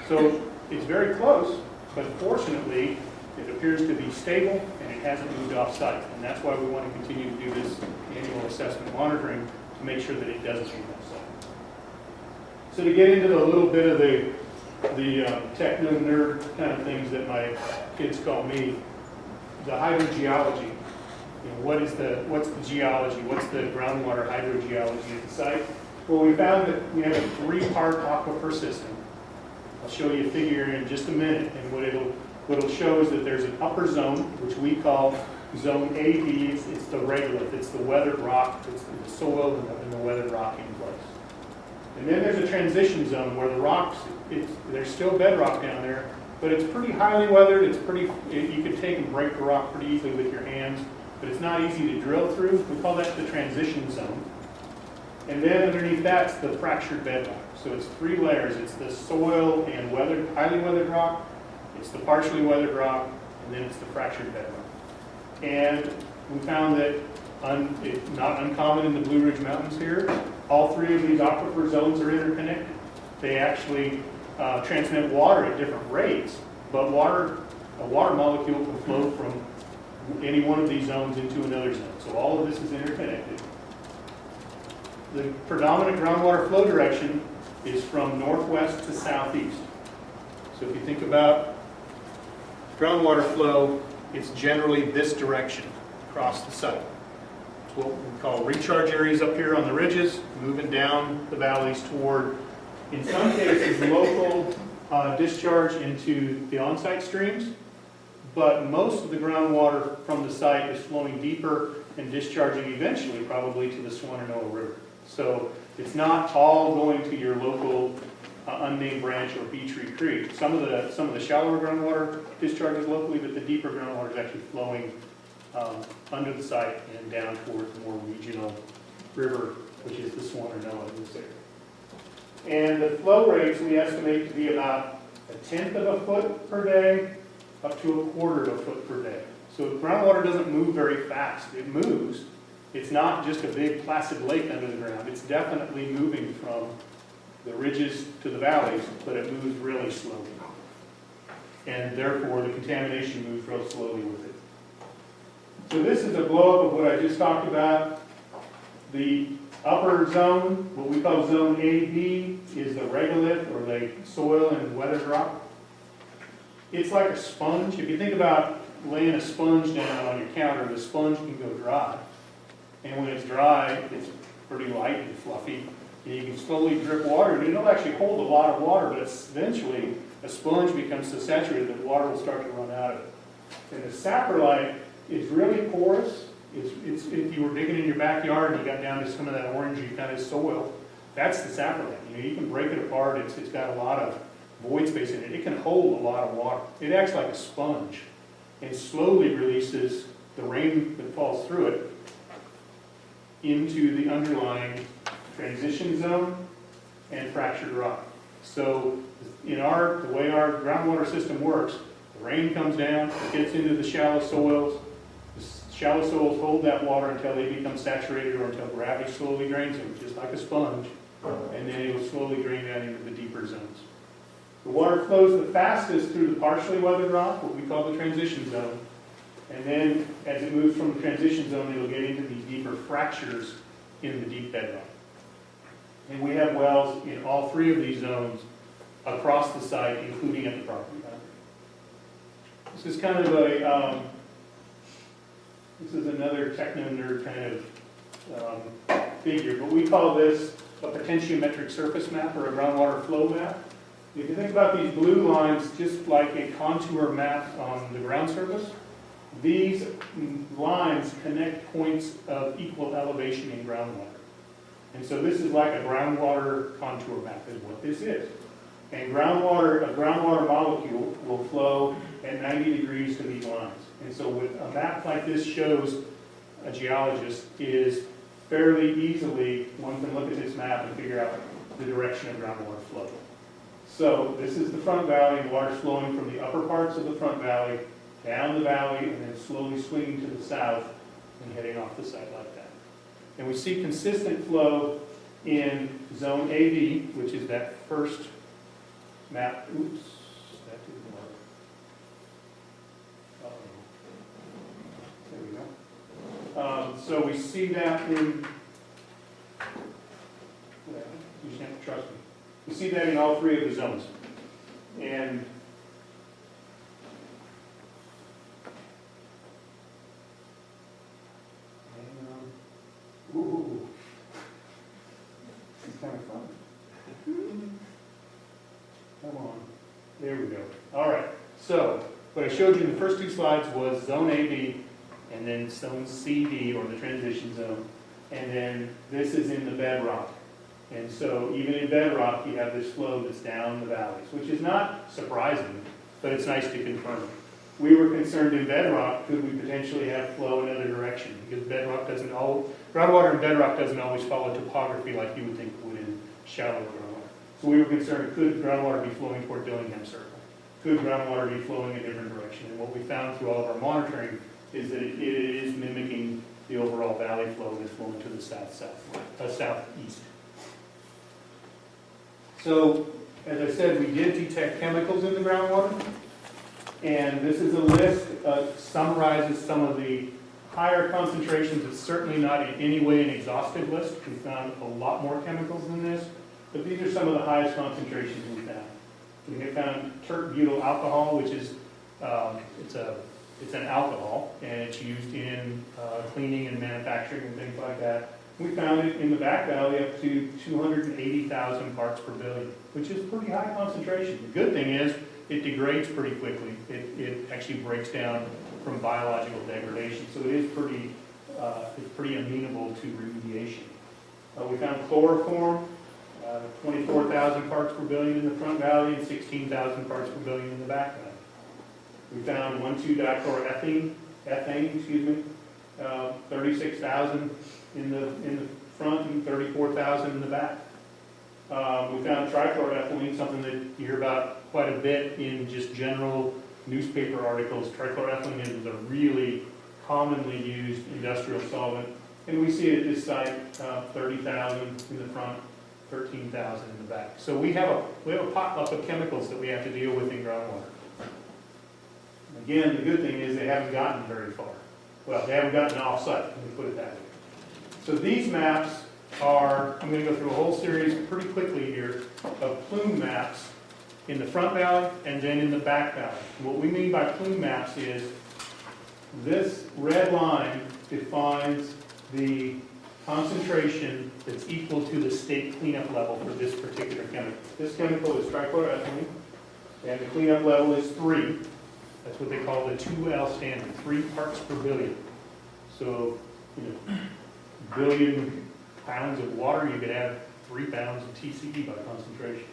S6: So it's very close, but fortunately, it appears to be stable and it hasn't moved off-site. And that's why we want to continue to do this annual assessment monitoring to make sure that it doesn't move off-site. So to get into a little bit of the techno nerd kind of things that my kids call me, the hydrogeology. What's the geology? What's the groundwater hydrogeology at the site? Well, we found that we have a 3-part aquifer system. I'll show you a figure in just a minute, and what it'll show is that there's an upper zone, which we call zone AV. It's the regolith, it's the weathered rock, it's the soil and the weathered rock in place. And then there's a transition zone where the rocks, there's still bedrock down there, but it's pretty highly weathered. You could take and break the rock pretty easily with your hands, but it's not easy to drill through. We call that the transition zone. And then underneath that's the fractured bedrock. So it's 3 layers. It's the soil and highly weathered rock, it's the partially weathered rock, and then it's the fractured bedrock. And we found that it's not uncommon in the Blue Ridge Mountains here. All 3 of these aquifer zones are interconnected. They actually transmit water at different rates, but a water molecule can flow from any one of these zones into another zone. So all of this is interconnected. The predominant groundwater flow direction is from northwest to southeast. So if you think about groundwater flow, it's generally this direction across the site. It's what we call recharge areas up here on the ridges, moving down the valleys toward, in some cases, local discharge into the on-site streams, but most of the groundwater from the site is flowing deeper and discharging eventually probably to the Swananoa River. So it's not all going to your local unnamed branch or Bee Tree Creek. Some of the shallower groundwater discharges locally, but the deeper groundwater is actually flowing under the site and down toward the more regional river, which is the Swananoa in this area. And the flow rates we estimate to be about 1/10 of a foot per day, up to 1/4 of a foot per day. So groundwater doesn't move very fast. It moves. It's not just a big placid lake under the ground. It's definitely moving from the ridges to the valleys, but it moves really slowly. And therefore, the contamination moves real slowly with it. So this is a blow-up of what I just talked about. The upper zone, what we call zone AB, is the regolith, or the soil and weathered rock. It's like a sponge. If you think about laying a sponge down on your counter, the sponge can go dry. And when it's dry, it's pretty light and fluffy. And you can slowly drip water, and it'll actually hold a lot of water, but eventually a sponge becomes so saturated that water will start to run out of it. And the saprolite is really porous. It's if you were digging in your backyard and you got down to some of that orangey kind of soil, that's the saprolite. You can break it apart. It's got a lot of void space in it. It can hold a lot of water. It acts like a sponge and slowly releases the rain that falls through it into the underlying transition zone and fractured rock. So the way our groundwater system works, the rain comes down, it gets into the shallow soils. The shallow soils hold that water until they become saturated or until gravity slowly drains them, just like a sponge, and then it will slowly drain down into the deeper zones. The water flows the fastest through the partially weathered rock, what we call the transition zone, and then as it moves from the transition zone, it'll get into these deeper fractures in the deep bedrock. And we have wells in all three of these zones across the site, including at the property boundary. This is kind of a, this is another techno-nerd kind of figure, but we call this a potentiometric surface map or a groundwater flow map. If you think about these blue lines just like a contour map on the ground surface, these lines connect points of equal elevation in groundwater. And so this is like a groundwater contour map is what this is. And a groundwater molecule will flow at 90 degrees to these lines. And so with a map like this shows a geologist is fairly easily, one can look at this map and figure out the direction of groundwater flow. So this is the front valley, and water's flowing from the upper parts of the front valley down the valley and then slowly swinging to the south and heading off the site like that. And we see consistent flow in zone AV, which is that first map. Oops, that didn't work. There we go. So we see that in, you just have to trust me. We see that in all three of the zones. And ooh, it's kind of fun. Come on. There we go. All right. So what I showed you in the first two slides was zone AB and then zone CD, or the transition zone. And then this is in the bedrock. And so even in bedrock, you have this flow that's down the valleys, which is not surprising, but it's nice to confirm. We were concerned in bedrock, could we potentially have flow in another direction? Because bedrock doesn't all, groundwater in bedrock doesn't always follow topography like you would think it would in shallow groundwater. So we were concerned, could groundwater be flowing toward Dillingham Circle? Could groundwater be flowing a different direction? And what we found through all of our monitoring is that it is mimicking the overall valley flow that's flowing to the southeast. So, as I said, we did detect chemicals in the groundwater. And this is a list that summarizes some of the higher concentrations. It's certainly not in any way an exhaustive list. We found a lot more chemicals than this, but these are some of the highest concentrations we found. We have found tert-butyl alcohol, which is it's an alcohol, and it's used in cleaning and manufacturing and things like that. We found it in the back valley up to 280,000 parts per billion, which is pretty high concentration. The good thing is it degrades pretty quickly. It actually breaks down from biological degradation, so it is pretty amenable to remediation. We found chloroform, 24,000 parts per billion in the front valley and 16,000 parts per billion in the back valley. We found 1,2-dichloroethane, 36,000 in the front and 34,000 in the back. We found trichloroethylene, something that you hear about quite a bit in just general newspaper articles. Trichloroethylene is a really commonly used industrial solvent, and we see it at this site, 30,000 in the front, 13,000 in the back. So we have a potluck of chemicals that we have to deal with in groundwater. Again, the good thing is they haven't gotten very far. Well, they haven't gotten off-site, let me put it that way. So these maps are, I'm going to go through a whole series pretty quickly here of plume maps in the front valley and then in the back valley. What we mean by plume maps is this red line defines the concentration that's equal to the state cleanup level for this particular chemical. This chemical is trichloroethylene, and the cleanup level is 3. That's what they call the 2L standard, 3 parts per billion. So, billion pounds of water, you could have 3 pounds of TCE by concentration.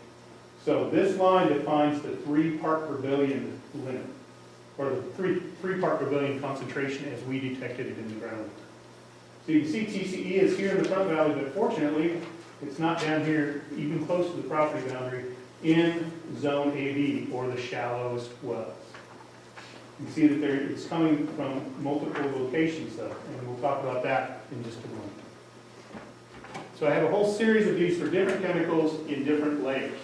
S6: So this line defines the 3 part per billion limit, or the 3 part per billion concentration as we detected it in the ground. So you can see TCE is here in the front valley, but fortunately, it's not down here, even close to the property boundary, in zone AV, or the shallowest wells. You see that it's coming from multiple locations, though, and we'll talk about that in just a moment. So I have a whole series of these for different chemicals in different layers.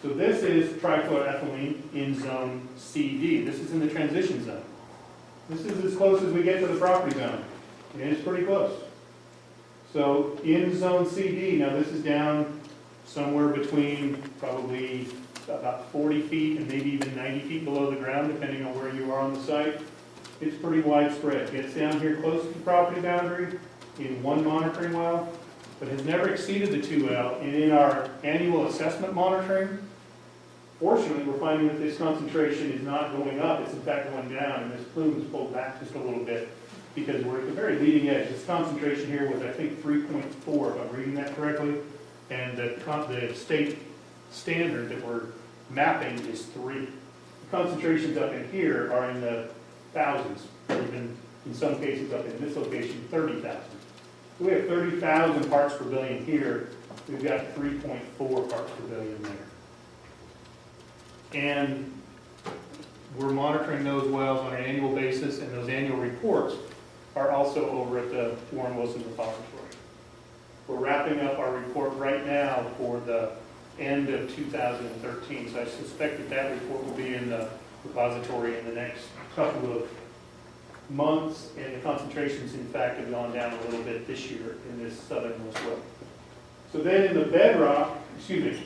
S6: So this is trichloroethylene in zone CD. This is in the transition zone. This is as close as we get to the property boundary, and it's pretty close. So in zone CD, now this is down somewhere between probably about 40 feet and maybe even 90 feet below the ground, depending on where you are on the site. It's pretty widespread. It gets down here close to the property boundary in one monitoring well, but has never exceeded the 2L. And in our annual assessment monitoring, fortunately, we're finding that this concentration is not going up. It's in fact going down, and this plume is pulled back just a little bit because we're at the very leading edge. This concentration here was, I think, 3.4, if I'm reading that correctly, and the state standard that we're mapping is 3. The concentrations up in here are in the thousands, or even in some cases up in this location, 30,000. So we have 30,000 parts per billion here. We've got 3.4 parts per billion there. And we're monitoring those wells on an annual basis, and those annual reports are also over at the Warren Wilson Repository. We're wrapping up our report right now for the end of 2013, so I suspect that report will be in the repository in the next couple of months, and the concentrations, in fact, have gone down a little bit this year in this southernmost well. So then in the bedrock, changed,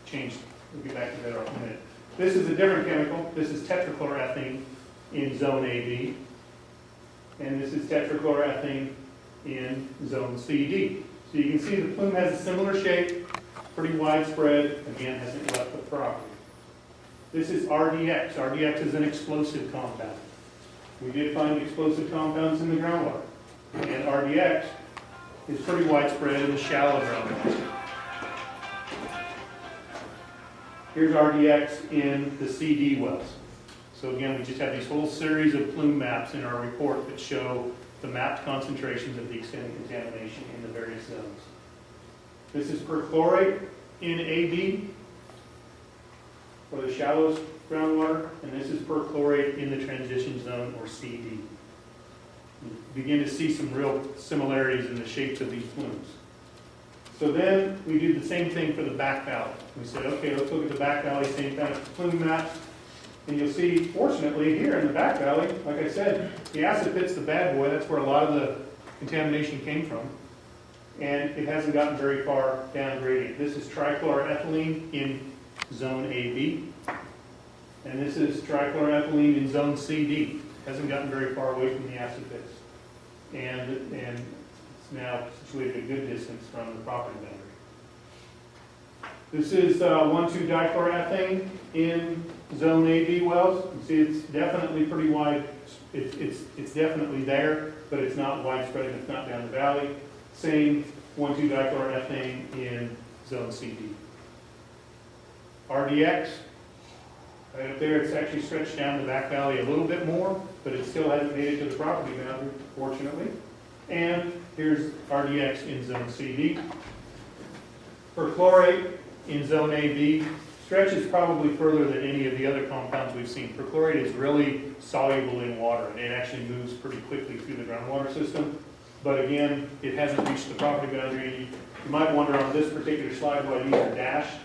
S6: we'll get back to bedrock in a minute. This is a different chemical. This is tetrachloroethane in zone AB, and this is tetrachloroethane in zone CD. So you can see the plume has a similar shape, pretty widespread, again, hasn't left the property. This is RDX. RDX is an explosive compound. We did find explosive compounds in the groundwater, and RDX is pretty widespread in the shallow groundwater. Here's RDX in the CD wells. So again, we just have these whole series of plume maps in our report that show the mapped concentrations of the extent of contamination in the various zones. This is perchlorate in AB, for the shallowest groundwater, and this is perchlorate in the transition zone, or CD. You begin to see some real similarities in the shapes of these plumes. So then we do the same thing for the back valley. We said, okay, let's look at the back valley, same kind of plume maps. And you'll see, fortunately, here in the back valley, like I said, the acid pit's the bad boy. That's where a lot of the contamination came from. And it hasn't gotten very far down gradient. This is trichloroethylene in zone AB. And this is trichloroethylene in zone CD. Hasn't gotten very far away from the acid pits. And it's now situated a good distance from the property boundary. This is 1,2-dichloroethane in zone AB wells. You see it's definitely pretty wide. It's definitely there, but it's not widespread and it's not down the valley. Same 1,2-dichloroethane in zone CD. RDX, right up there, it's actually stretched down the back valley a little bit more, but it still hasn't made it to the property boundary, fortunately. And here's RDX in zone CD. Perchlorate in zone AB stretches probably further than any of the other compounds we've seen. Perchlorate is really soluble in water, and it actually moves pretty quickly through the groundwater system. But again, it hasn't reached the property boundary. You might wonder on this particular slide why these are dashed.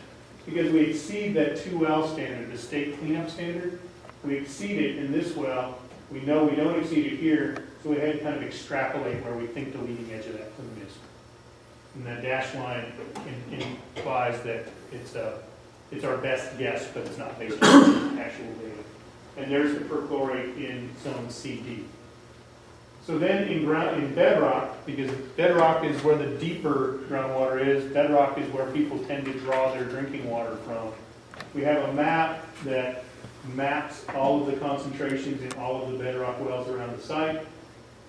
S6: Because we exceed that 2L standard, the state cleanup standard. We exceed it in this well. We know we don't exceed it here, so we had to kind of extrapolate where we think the leading edge of that plume is. And that dashed line implies that it's our best guess, but it's not based on actual data. And there's the perchlorate in zone CD. So then in bedrock, because bedrock is where the deeper groundwater is, bedrock is where people tend to draw their drinking water from. We have a map that maps all of the concentrations in all of the bedrock wells around the site.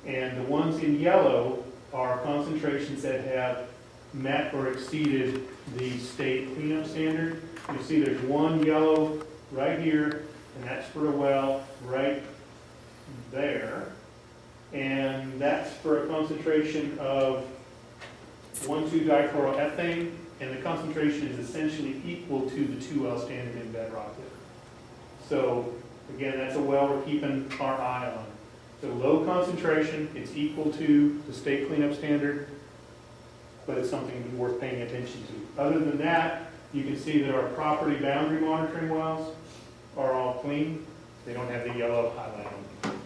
S6: And the ones in yellow are concentrations that have met or exceeded the state cleanup standard. You see there's one yellow right here, and that's for a well right there. And that's for a concentration of 1,2-dichloroethane, and the concentration is essentially equal to the 2L standard in bedrock. So again, that's a well we're keeping our eye on. So low concentration, it's equal to the state cleanup standard, but it's something worth paying attention to. Other than that, you can see that our property boundary monitoring wells are all clean. They don't have the yellow highlight on them.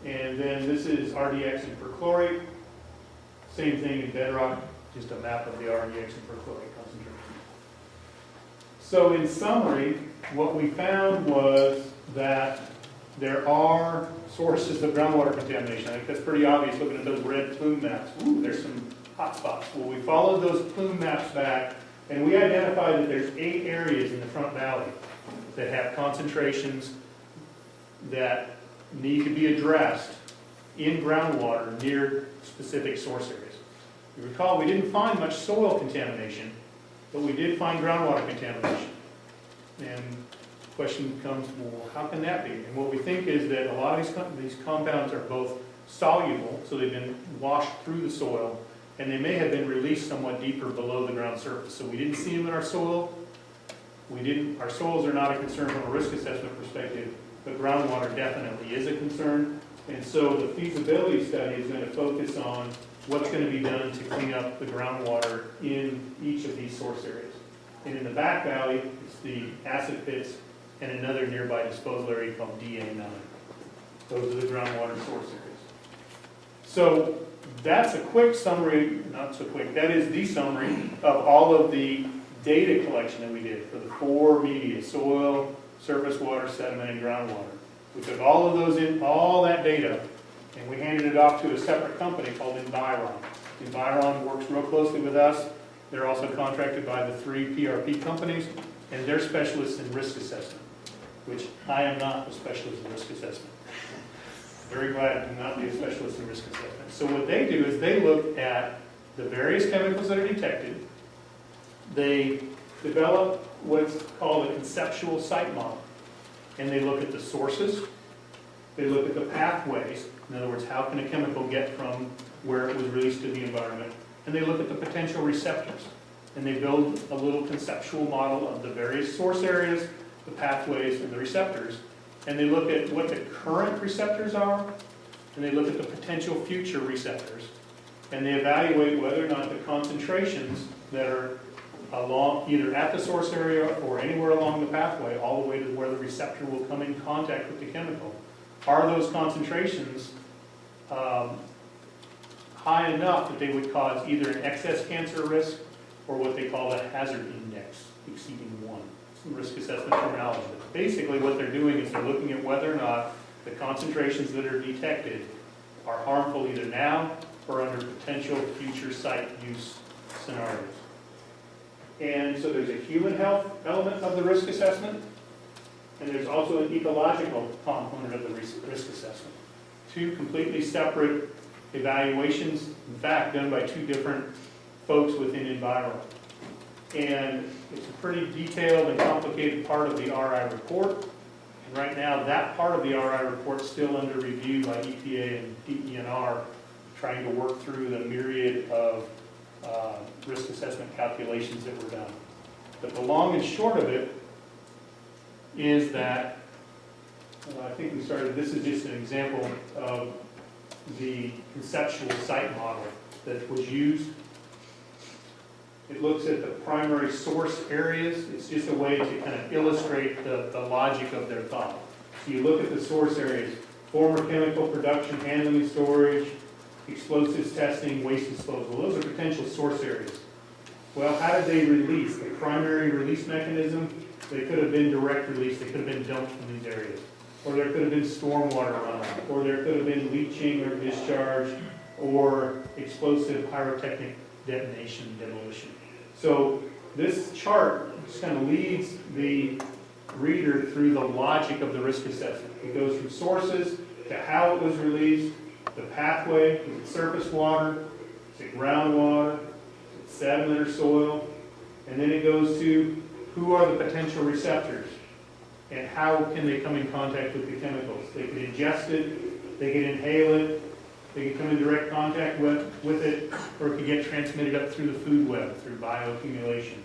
S6: And then this is RDX and perchlorate. Same thing in bedrock, just a map of the RDX and perchlorate concentration. So in summary, what we found was that there are sources of groundwater contamination. I think that's pretty obvious looking at those red plume maps. Ooh, there's some hot spots. Well, we followed those plume maps back, and we identified that there's 8 areas in the Front Valley that have concentrations that need to be addressed in groundwater near specific source areas. You recall, we didn't find much soil contamination, but we did find groundwater contamination. And the question becomes, well, how can that be? And what we think is that a lot of these compounds are both soluble, so they've been washed through the soil, and they may have been released somewhat deeper below the ground surface. So we didn't see them in our soil. Our soils are not a concern from a risk assessment perspective, but groundwater definitely is a concern. And so the feasibility study is going to focus on what's going to be done to clean up the groundwater in each of these source areas. And in the back valley, it's the acid pits and another nearby disposal area called DA9. Those are the groundwater source areas. So that's a quick summary, not so quick, that is the summary of all of the data collection that we did for the 4 media: soil, surface water, sediment, and groundwater. We took all of those in, all that data, and we handed it off to a separate company called Environ. Environ works real closely with us. They're also contracted by the 3 PRP companies, and they're specialists in risk assessment, which I am not a specialist in risk assessment. Very glad to not be a specialist in risk assessment. So what they do is they look at the various chemicals that are detected. They develop what's called a conceptual site model. And they look at the sources, they look at the pathways, in other words, how can a chemical get from where it was released to the environment, and they look at the potential receptors. And they build a little conceptual model of the various source areas, the pathways, and the receptors. And they look at what the current receptors are, and they look at the potential future receptors. And they evaluate whether or not the concentrations that are along, either at the source area or anywhere along the pathway, all the way to where the receptor will come in contact with the chemical, are those concentrations high enough that they would cause either an excess cancer risk or what they call a hazard index exceeding 1. Some risk assessment terminology. But basically what they're doing is they're looking at whether or not the concentrations that are detected are harmful either now or under potential future site use scenarios. And so there's a human health element of the risk assessment, and there's also an ecological component of the risk assessment. 2 completely separate evaluations, in fact, done by 2 different folks within Environ. And it's a pretty detailed and complicated part of the RI report. And right now, that part of the RI report is still under review by EPA and DENR trying to work through the myriad of risk assessment calculations that were done. But the long and short of it is that, I think we started, this is just an example of the conceptual site model that was used. It looks at the primary source areas. It's just a way to kind of illustrate the logic of their thought. So you look at the source areas: former chemical production, handling, storage, explosives testing, waste disposal. Those are potential source areas. Well, how did they release? The primary release mechanism, they could have been direct release. They could have been dumped from these areas. Or there could have been stormwater runoff. Or there could have been leaching or discharge or explosive pyrotechnic detonation, demolition. So this chart just kind of leads the reader through the logic of the risk assessment. It goes from sources to how it was released, the pathway, is it surface water, is it groundwater, is it sediment or soil, and then it goes to who are the potential receptors and how can they come in contact with the chemicals. They could ingest it, they could inhale it, they could come in direct contact with it, or it could get transmitted up through the food web, through bioaccumulation.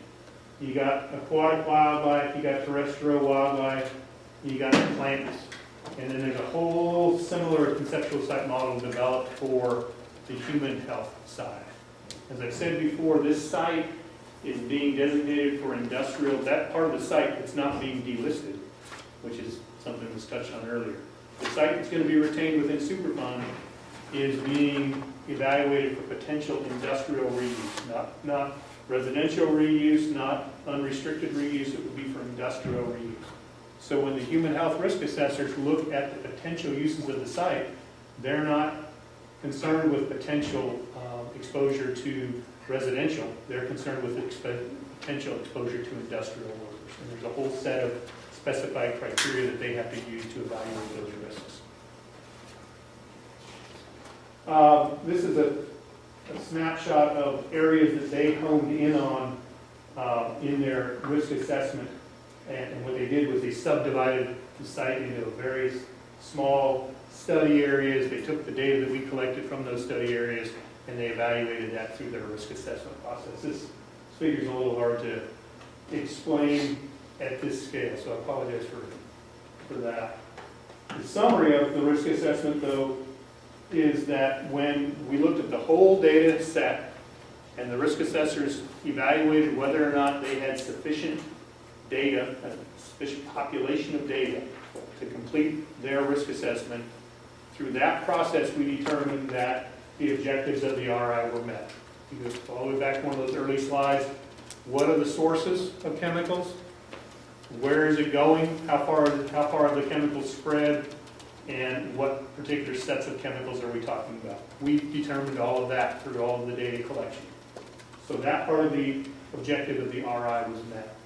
S6: You got aquatic wildlife, you got terrestrial wildlife, you got plants, and then there's a whole similar conceptual site model developed for the human health side. As I said before, this site is being designated for industrial, that part of the site that's not being delisted, which is something that was touched on earlier. The site that's going to be retained within Superfund is being evaluated for potential industrial reuse, not residential reuse, not unrestricted reuse. It would be for industrial reuse. So when the human health risk assessors look at the potential uses of the site, they're not concerned with potential exposure to residential. They're concerned with potential exposure to industrial workers. And there's a whole set of specified criteria that they have to use to evaluate those risks. This is a snapshot of areas that they honed in on in their risk assessment. And what they did was they subdivided the site into various small study areas. They took the data that we collected from those study areas and they evaluated that through their risk assessment process. This figure is a little hard to explain at this scale, so I apologize for that. The summary of the risk assessment, though, is that when we looked at the whole data set and the risk assessors evaluated whether or not they had sufficient data, a sufficient population of data to complete their risk assessment, through that process we determined that the objectives of the RI were met. You go all the way back to one of those early slides. What are the sources of chemicals? Where is it going? How far are the chemicals spread? And what particular sets of chemicals are we talking about? We determined all of that through all of the data collection. So that part of the objective of the RI was met.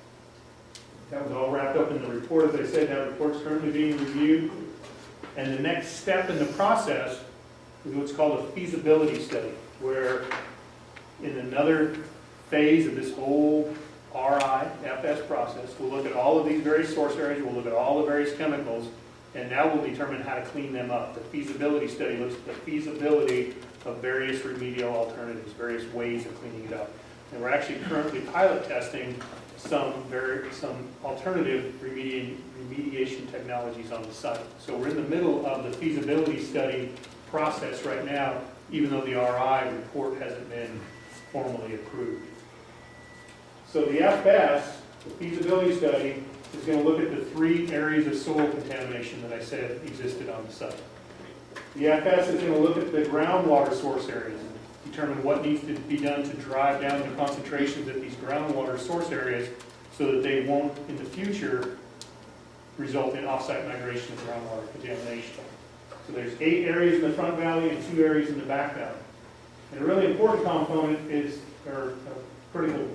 S6: That was all wrapped up in the report. As I said, that report's currently being reviewed. And the next step in the process is what's called a feasibility study, where in another phase of this whole RI-FS process, we'll look at all of these various source areas, we'll look at all the various chemicals, and now we'll determine how to clean them up. The feasibility study looks at the feasibility of various remedial alternatives, various ways of cleaning it up. And we're actually currently pilot testing some alternative remediation technologies on the site. So we're in the middle of the feasibility study process right now, even though the RI report hasn't been formally approved. So the FS, the feasibility study, is going to look at the 3 areas of soil contamination that I said existed on the site. The FS is going to look at the groundwater source areas and determine what needs to be done to drive down the concentrations at these groundwater source areas so that they won't, in the future, result in off-site migration of groundwater contamination. So there's 8 areas in the front valley and 2 areas in the back valley. And a really important component is, or a critical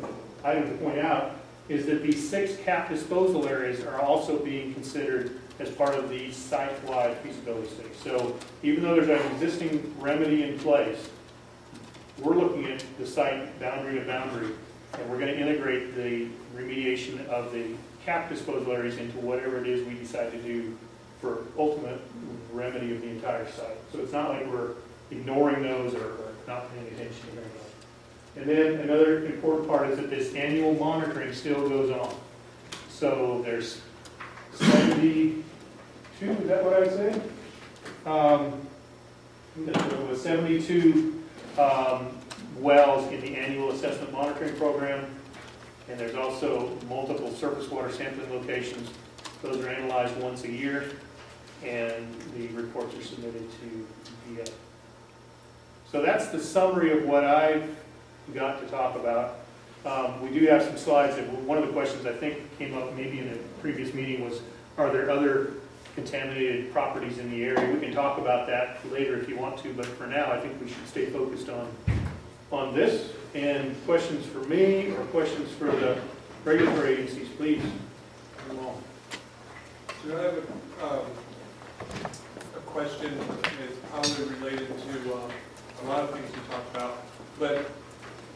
S6: item to point out, is that these 6 cap disposal areas are also being considered as part of the site-wide feasibility study. So even though there's an existing remedy in place, we're looking at the site boundary to boundary, and we're going to integrate the remediation of the cap disposal areas into whatever it is we decide to do for ultimate remedy of the entire site. So it's not like we're ignoring those or not paying attention very much. And then another important part is that this annual monitoring still goes on. So there's 72, is that what I would say? There was 72 wells in the annual assessment monitoring program. And there's also multiple surface water sampling locations. Those are analyzed once a year, and the reports are submitted to VA. So that's the summary of what I've got to talk about. We do have some slides. That one of the questions I think came up maybe in a previous meeting was, are there other contaminated properties in the area? We can talk about that later if you want to, but for now I think we should stay focused on this. And questions for me or questions for the regulatory agencies, please. Come on.
S9: So I have a question that's probably related to a lot of things we talked about, but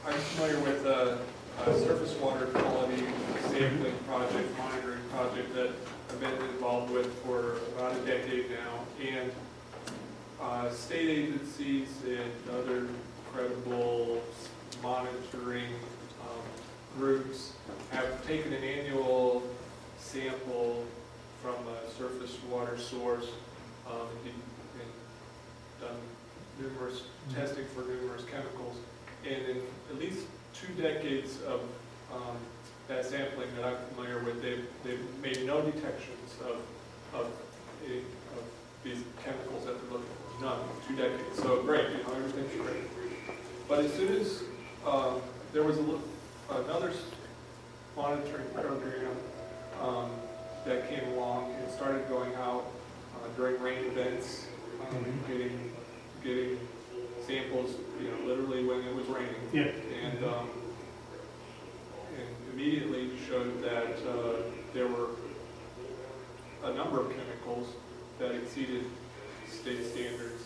S9: I'm familiar with a surface water quality sampling project, monitoring project that I've been involved with for about a decade now, and state agencies and other credible monitoring groups have taken an annual sample from a surface water source and done numerous testing for numerous chemicals. And in at least 2 decades of that sampling that I'm familiar with, they've made no detections of these chemicals that they're looking for. None. 2 decades. So great, everything's great. But as soon as there was another monitoring program that came along and started going out during rain events, getting samples, literally when it was raining,
S6: Yeah.
S9: and immediately showed that there were a number of chemicals that exceeded state standards.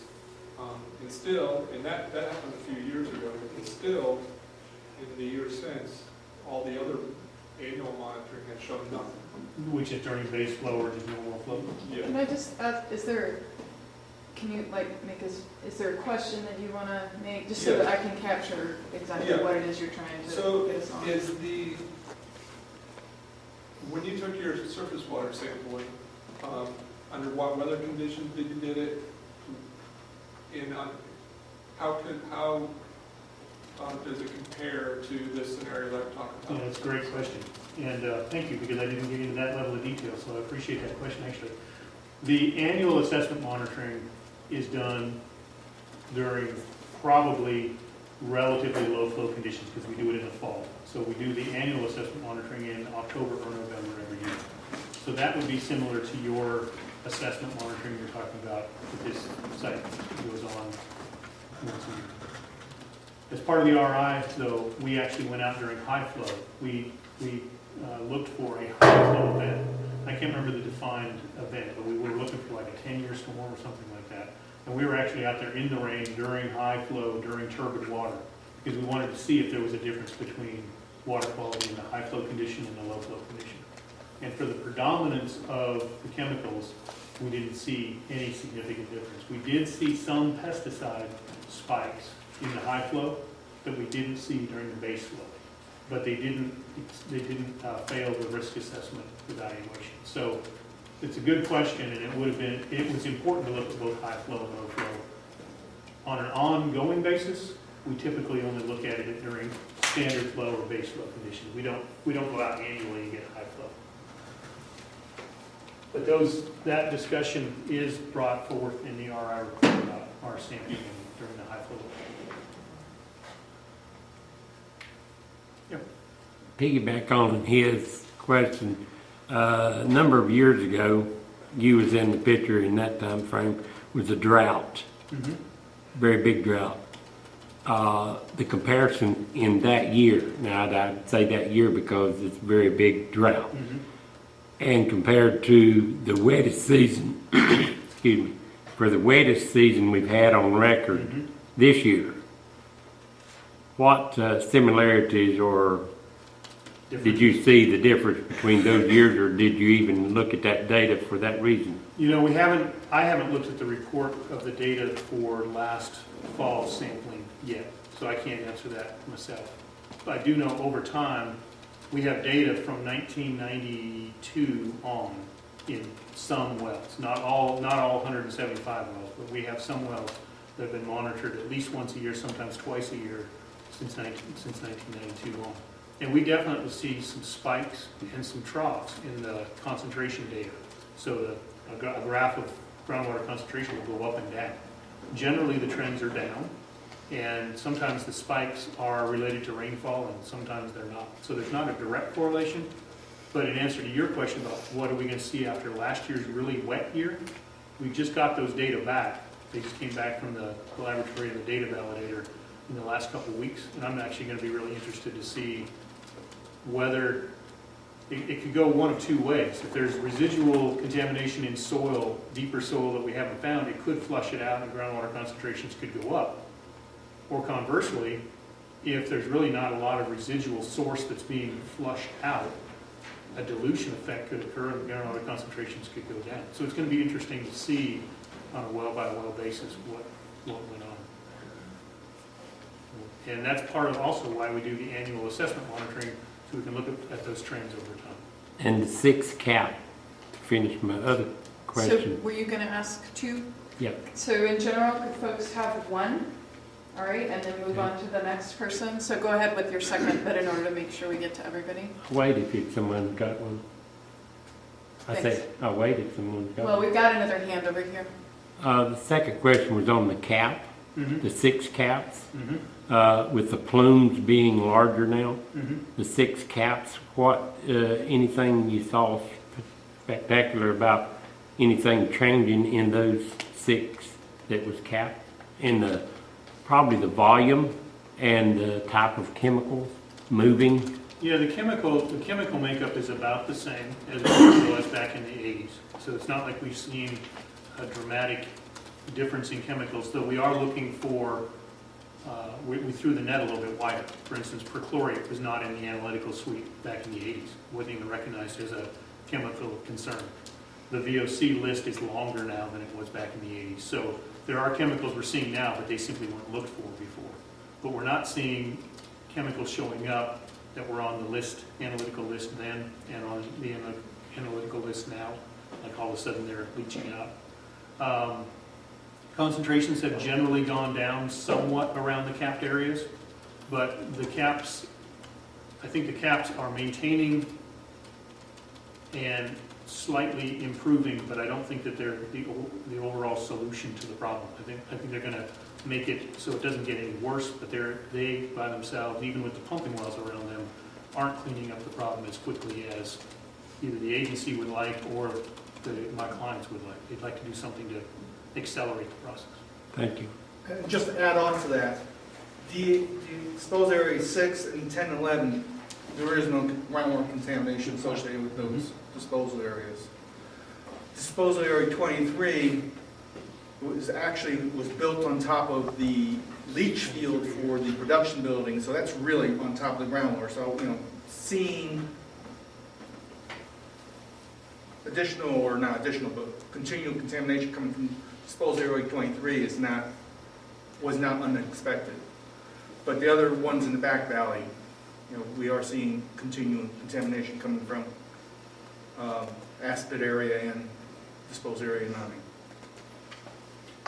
S9: And still, and that happened a few years ago, and still, in the years since, all the other annual monitoring has shown nothing.
S6: Which is during base flow or just normal flow?
S9: Yeah.
S5: Can I just ask, is there a question that you want to make, just so that I can capture exactly what it is you're trying to get us on?
S9: When you took your surface water sampling, under what weather conditions did you did it? And how does it compare to this scenario that I'm talking about?
S6: Yeah, that's a great question. And thank you, because I didn't get into that level of detail, so I appreciate that question, actually. The annual assessment monitoring is done during probably relatively low flow conditions, because we do it in the fall. So we do the annual assessment monitoring in October or November every year. So that would be similar to your assessment monitoring you're talking about with this site. It goes on once a year. As part of the RI, though, we actually went out during high flow. We looked for a high flow event. I can't remember the defined event, but we were looking for like a 10-year storm or something like that. And we were actually out there in the rain during high flow, during turbid water, because we wanted to see if there was a difference between water quality in the high flow condition and the low flow condition. And for the predominance of the chemicals, we didn't see any significant difference. We did see some pesticide spikes in the high flow that we didn't see during the base flow, but they didn't fail the risk assessment evaluation. So it's a good question, and it was important to look at both high flow and low flow. On an ongoing basis, we typically only look at it during standard flow or base flow conditions. We don't go out annually and get high flow. But that discussion is brought forth in the RI report about our sampling during the high flow. Yep.
S10: Piggyback on his question, a number of years ago, you was in the picture in that time frame, was a drought, very big drought. The comparison in that year, now I'd say that year because it's a very big drought, and compared to the wettest season, excuse me, for the wettest season we've had on record this year, what similarities or did you see the difference between those years, or did you even look at that data for that reason?
S6: I haven't looked at the report of the data for last fall sampling yet, so I can't answer that myself. But I do know over time, we have data from 1992 on in some wells, not all 175 wells, but we have some wells that have been monitored at least once a year, sometimes twice a year since 1992 on. And we definitely see some spikes and some troughs in the concentration data. So a graph of groundwater concentration will go up and down. Generally, the trends are down, and sometimes the spikes are related to rainfall, and sometimes they're not. So there's not a direct correlation, but in answer to your question about what are we going to see after last year's really wet year, we just got those data back. They just came back from the laboratory and the data validator in the last couple of weeks, and I'm actually going to be really interested to see whether it could go one of two ways. If there's residual contamination in soil, deeper soil that we haven't found, it could flush it out and groundwater concentrations could go up. Or conversely, if there's really not a lot of residual source that's being flushed out, a dilution effect could occur and groundwater concentrations could go down. So it's going to be interesting to see on a well-by-well basis what went on. And that's part of also why we do the annual assessment monitoring, so we can look at those trends over time.
S10: And the 6 cap, to finish my other
S5: So
S10: question.
S5: were you going to ask 2?
S10: Yep.
S5: So in general, could folks have 1? All right, and then move on to the next person. So go ahead with your second, but in order to make sure we get to everybody.
S10: I'll wait if someone got one. I
S5: Thanks.
S10: said, I'll wait if someone got
S5: Well,
S10: one.
S5: we've got another hand over here.
S10: The second question was on the cap,
S6: Mm-hmm.
S10: the 6 caps,
S6: Mm-hmm.
S10: with the plumes being larger now.
S6: Mm-hmm.
S10: The 6 caps, what, anything you saw spectacular about anything changing in those 6 that was capped? In probably the volume and the type of chemicals moving?
S6: Yeah, the chemical makeup is about the same as it was back in the 80s. So it's not like we've seen a dramatic difference in chemicals, though we are looking for, we threw the net a little bit wider. For instance, perchlorate was not in the analytical suite back in the 80s. Wasn't even recognized as a chemical concern. The VOC list is longer now than it was back in the 80s. So there are chemicals we're seeing now, but they simply weren't looked for before. But we're not seeing chemicals showing up that were on the list, analytical list then, and on the analytical list now. Like all of a sudden they're leaching out. Concentrations have generally gone down somewhat around the capped areas, but the caps, I think the caps are maintaining and slightly improving, but I don't think that they're the overall solution to the problem. I think they're going to make it so it doesn't get any worse, but they by themselves, even with the pumping wells around them, aren't cleaning up the problem as quickly as either the agency would like or my clients would like. They'd like to do something to accelerate the process.
S10: Thank you.
S11: And just to add on to that, the exposed area 6 and 10 and 11, there is no groundwater contamination associated with those disposal areas. Disposal area 23 was built on top of the leach field for the production building, so that's really on top of the groundwater. So, seeing additional, or not additional, but continual contamination coming from disposal area 23 was not unexpected. But the other ones in the back valley, we are seeing continual contamination coming from Aspid area and disposal area 9.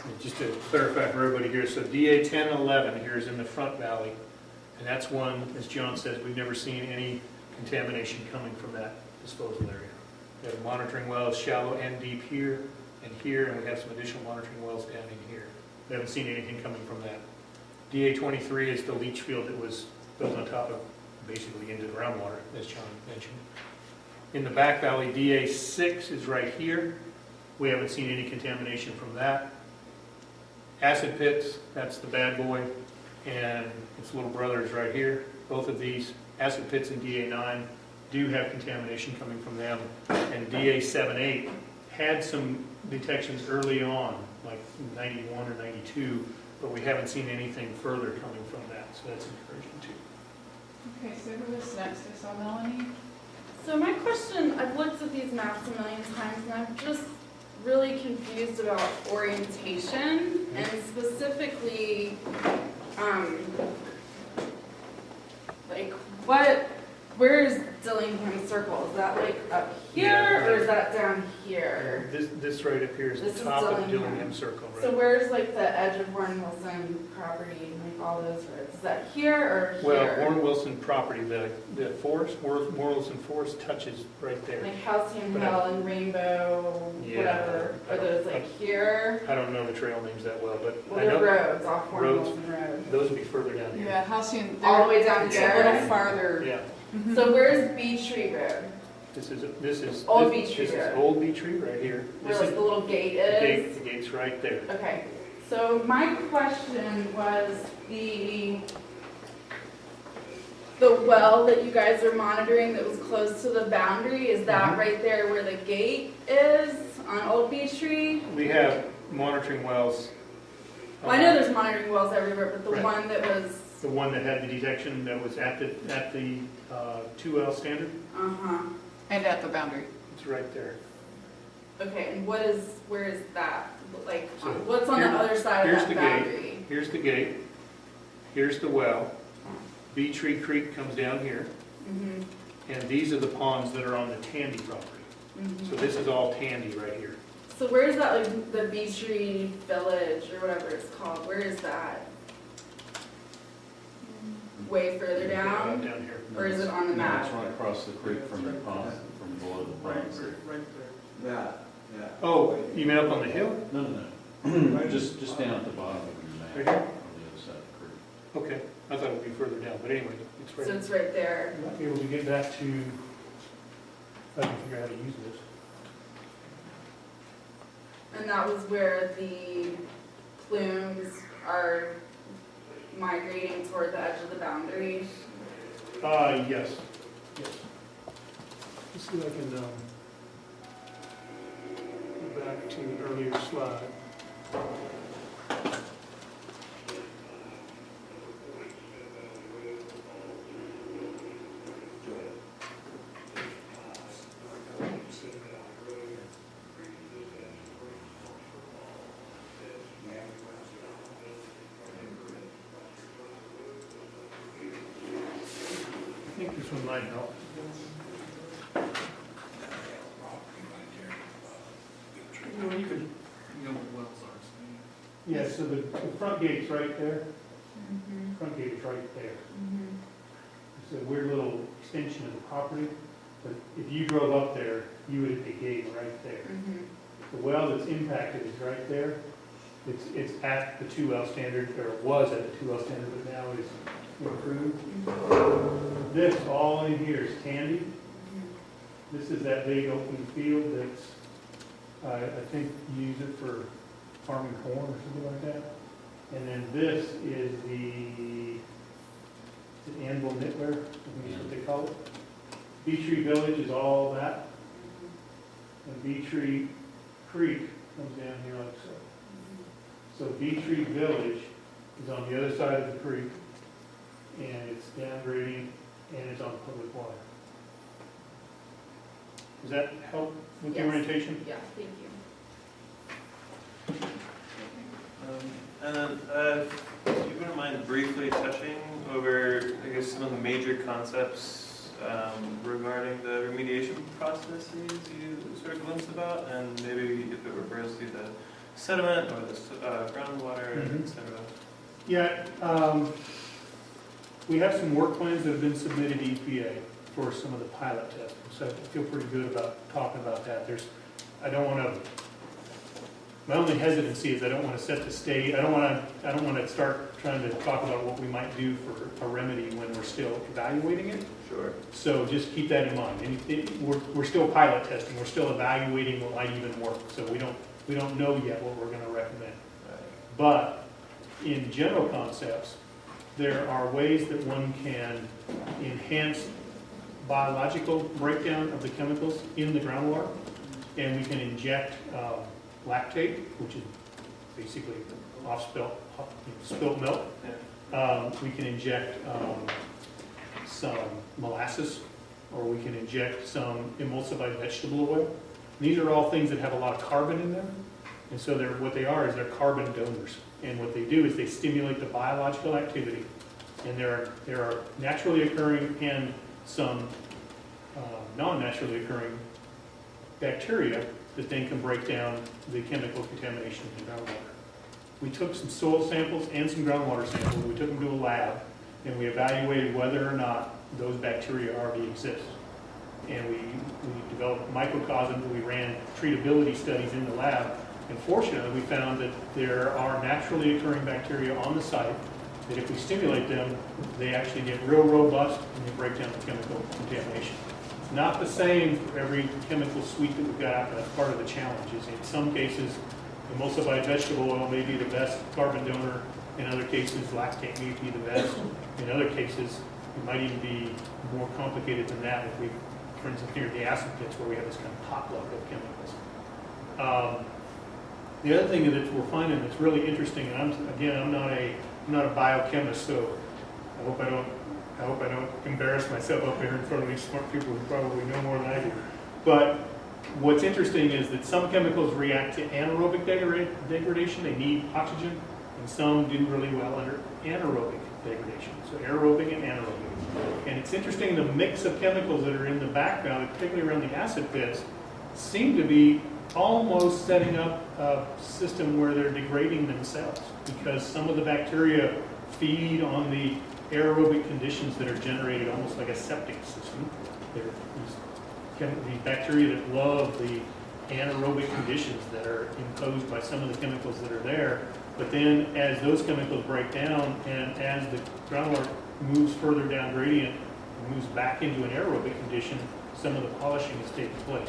S6: And just to clarify for everybody here, so DA 10 and 11 here is in the front valley, and that's one, as John says, we've never seen any contamination coming from that disposal area. We have monitoring wells shallow and deep here, and we have some additional monitoring wells down in here. We haven't seen anything coming from that. DA 23 is the leach field that was built on top of, basically into the groundwater, as John mentioned. In the back valley, DA 6 is right here. We haven't seen any contamination from that. Acid pits, that's the bad boy, and its little brother is right here. Both of these acid pits in DA 9 do have contamination coming from them, and DA 7-8 had some detections early on, like 91 or 92, but we haven't seen anything further coming from that, so that's encouraging too.
S5: Okay, so who is next? I saw Melanie.
S12: So my question, I've looked at these maps a million times and I'm just really confused about orientation and specifically, like where's Dillingham Circle? Is that like up here or is that down here?
S6: This right up here is
S12: This
S6: the
S12: is
S6: top of
S12: Dillingham.
S6: Dillingham Circle,
S12: So
S6: right?
S12: where's like the edge of Warren Wilson property, like all those roads? Is that here or
S6: Well,
S12: here?
S6: Warren Wilson property, the forest, Warren Wilson Forest touches right there.
S12: Like Halcyon
S6: But
S12: Hill and Rainbow,
S6: Yeah,
S12: whatever.
S6: I
S12: Are
S6: don't-
S12: those like here?
S6: I don't know the trail names that well, but
S12: Well,
S6: I
S12: they're
S6: know
S12: roads off Warren
S6: roads.
S12: Wilson Road.
S6: those would be further down here.
S5: Yeah, Halcyon,
S12: All the way down
S5: it's a little
S12: there?
S5: farther.
S6: Yeah,
S5: Mhm.
S12: So where's Bee Tree Road?
S6: this is
S12: Old
S6: this-
S12: Beech Tree
S6: This is
S12: Road.
S6: Old Beech Tree right here.
S12: Where
S6: This
S12: like
S6: is
S12: the little gate
S6: the
S12: is?
S6: gate's right there.
S12: Okay, so my question was the well that you guys are monitoring that was close to the boundary, is that
S6: Mhm.
S12: right there where the gate is on Old Beech Tree?
S6: We have monitoring wells.
S12: Well, I know there's monitoring wells everywhere, but the
S6: Right.
S12: one that was,
S6: The one that had the detection that was at the 2L standard,
S12: uh-huh,
S5: And at the boundary.
S6: it's right there.
S12: okay, and where is that? Like,
S6: So
S12: what's on the
S6: here-
S12: other side of
S6: here's
S12: that
S6: the gate.
S12: boundary?
S6: Here's the gate, here's the well, Bee Tree Creek comes down here,
S12: Mhm,
S6: and these are the ponds that are on the Tandy property.
S12: mhm.
S6: So this is all Tandy right here.
S12: So where's that, like, the Bee Tree Village, or whatever it's called, where is that? Way further down,
S6: Down here.
S12: or is it on the
S3: No,
S12: map?
S3: it's right across the creek from the pond, from below the
S9: Right,
S3: pond.
S9: right there.
S3: Yeah.
S6: Oh, you mean up on the hill?
S3: No, no. Just down at the bottom of your
S6: Right
S3: map, on
S6: here?
S3: the other side of the creek.
S6: Okay, I thought it would be further down, but anyway, it's right.
S12: So it's right there.
S6: I might be able to get back to, if I can figure out how to use this.
S12: And that was where the plumes are migrating toward the edge of the boundary.
S6: Yes, yes. Let's see if I can, go back to an earlier slide. I think this one might help.
S11: You know what wells are, so
S6: Yeah, so the front gate's right there. Front gate is right there. It's a weird little extension of the property, but if you drove up there, you would hit the gate right there. The well that's impacted is right there. It's at the 2L standard, or it was at the 2L standard, but now it's improved. This, all in here is Tandy. This is that big open field that's, I think you use it for farming corn or something like that. And then this is the Anvil Knitwear, I think is what they call it. Bee Tree Village is all that. And Bee Tree Creek comes down here like so. So Bee Tree Village is on the other side of the creek, and it's downgrading, and it's on public water. Does that help with the
S12: Yes.
S6: orientation?
S12: Yeah, thank you.
S4: And then, if you wouldn't mind briefly touching over, I guess, some of the major concepts regarding the remediation processes you sort of glimpsed about, and maybe if it refers to the sediment or the groundwater,
S6: Mhm.
S4: et cetera.
S6: Yeah, we have some work plans that have been submitted to EPA for some of the pilot testing, so I feel pretty good about talking about that. I don't want to, my only hesitancy is I don't want to set the stage, I don't want to start trying to talk about what we might do for a remedy when we're still evaluating it.
S4: Sure.
S6: So just keep that in mind. We're still pilot testing, we're still evaluating what might even work, so we don't know yet what we're going to recommend. But in general concepts, there are ways that one can enhance biological breakdown of the chemicals in the groundwater, and we can inject lactate, which is basically spilt milk. We can inject some molasses, or we can inject some emulsified vegetable oil. These are all things that have a lot of carbon in them. And so what they are is they're carbon donors. And what they do is they stimulate the biological activity. And there are naturally occurring and some non-naturally occurring bacteria that then can break down the chemical contamination in the groundwater. We took some soil samples and some groundwater samples. We took them to a lab, and we evaluated whether or not those bacteria already exist. And we developed microcosms. We ran treatability studies in the lab. And fortunately, we found that there are naturally occurring bacteria on the site that if we stimulate them, they actually get real robust and they break down the chemical contamination. It's not the same for every chemical suite that we've got out there. That's part of the challenge. Is in some cases, emulsified vegetable oil may be the best carbon donor. In other cases, lactate may be the best. In other cases, it might even be more complicated than that. If we, for instance, here at the acid pits where we have this kind of potluck of chemicals. The other thing that we're finding that's really interesting, and I'm not a biochemist, so I hope I don't embarrass myself up here in front of these smart people who probably know more than I do. But what's interesting is that some chemicals react to anaerobic degradation. They need oxygen, and some do really well under anaerobic degradation. So aerobic and anaerobic. And it's interesting, the mix of chemicals that are in the background, particularly around the acid pits, seem to be almost setting up a system where they're degrading themselves, because some of the bacteria feed on the aerobic conditions that are generated almost like a septic system. These bacteria that love the anaerobic conditions that are imposed by some of the chemicals that are there. But then as those chemicals break down and as the groundwater moves further down gradient and moves back into an aerobic condition, some of the polishing is taking place.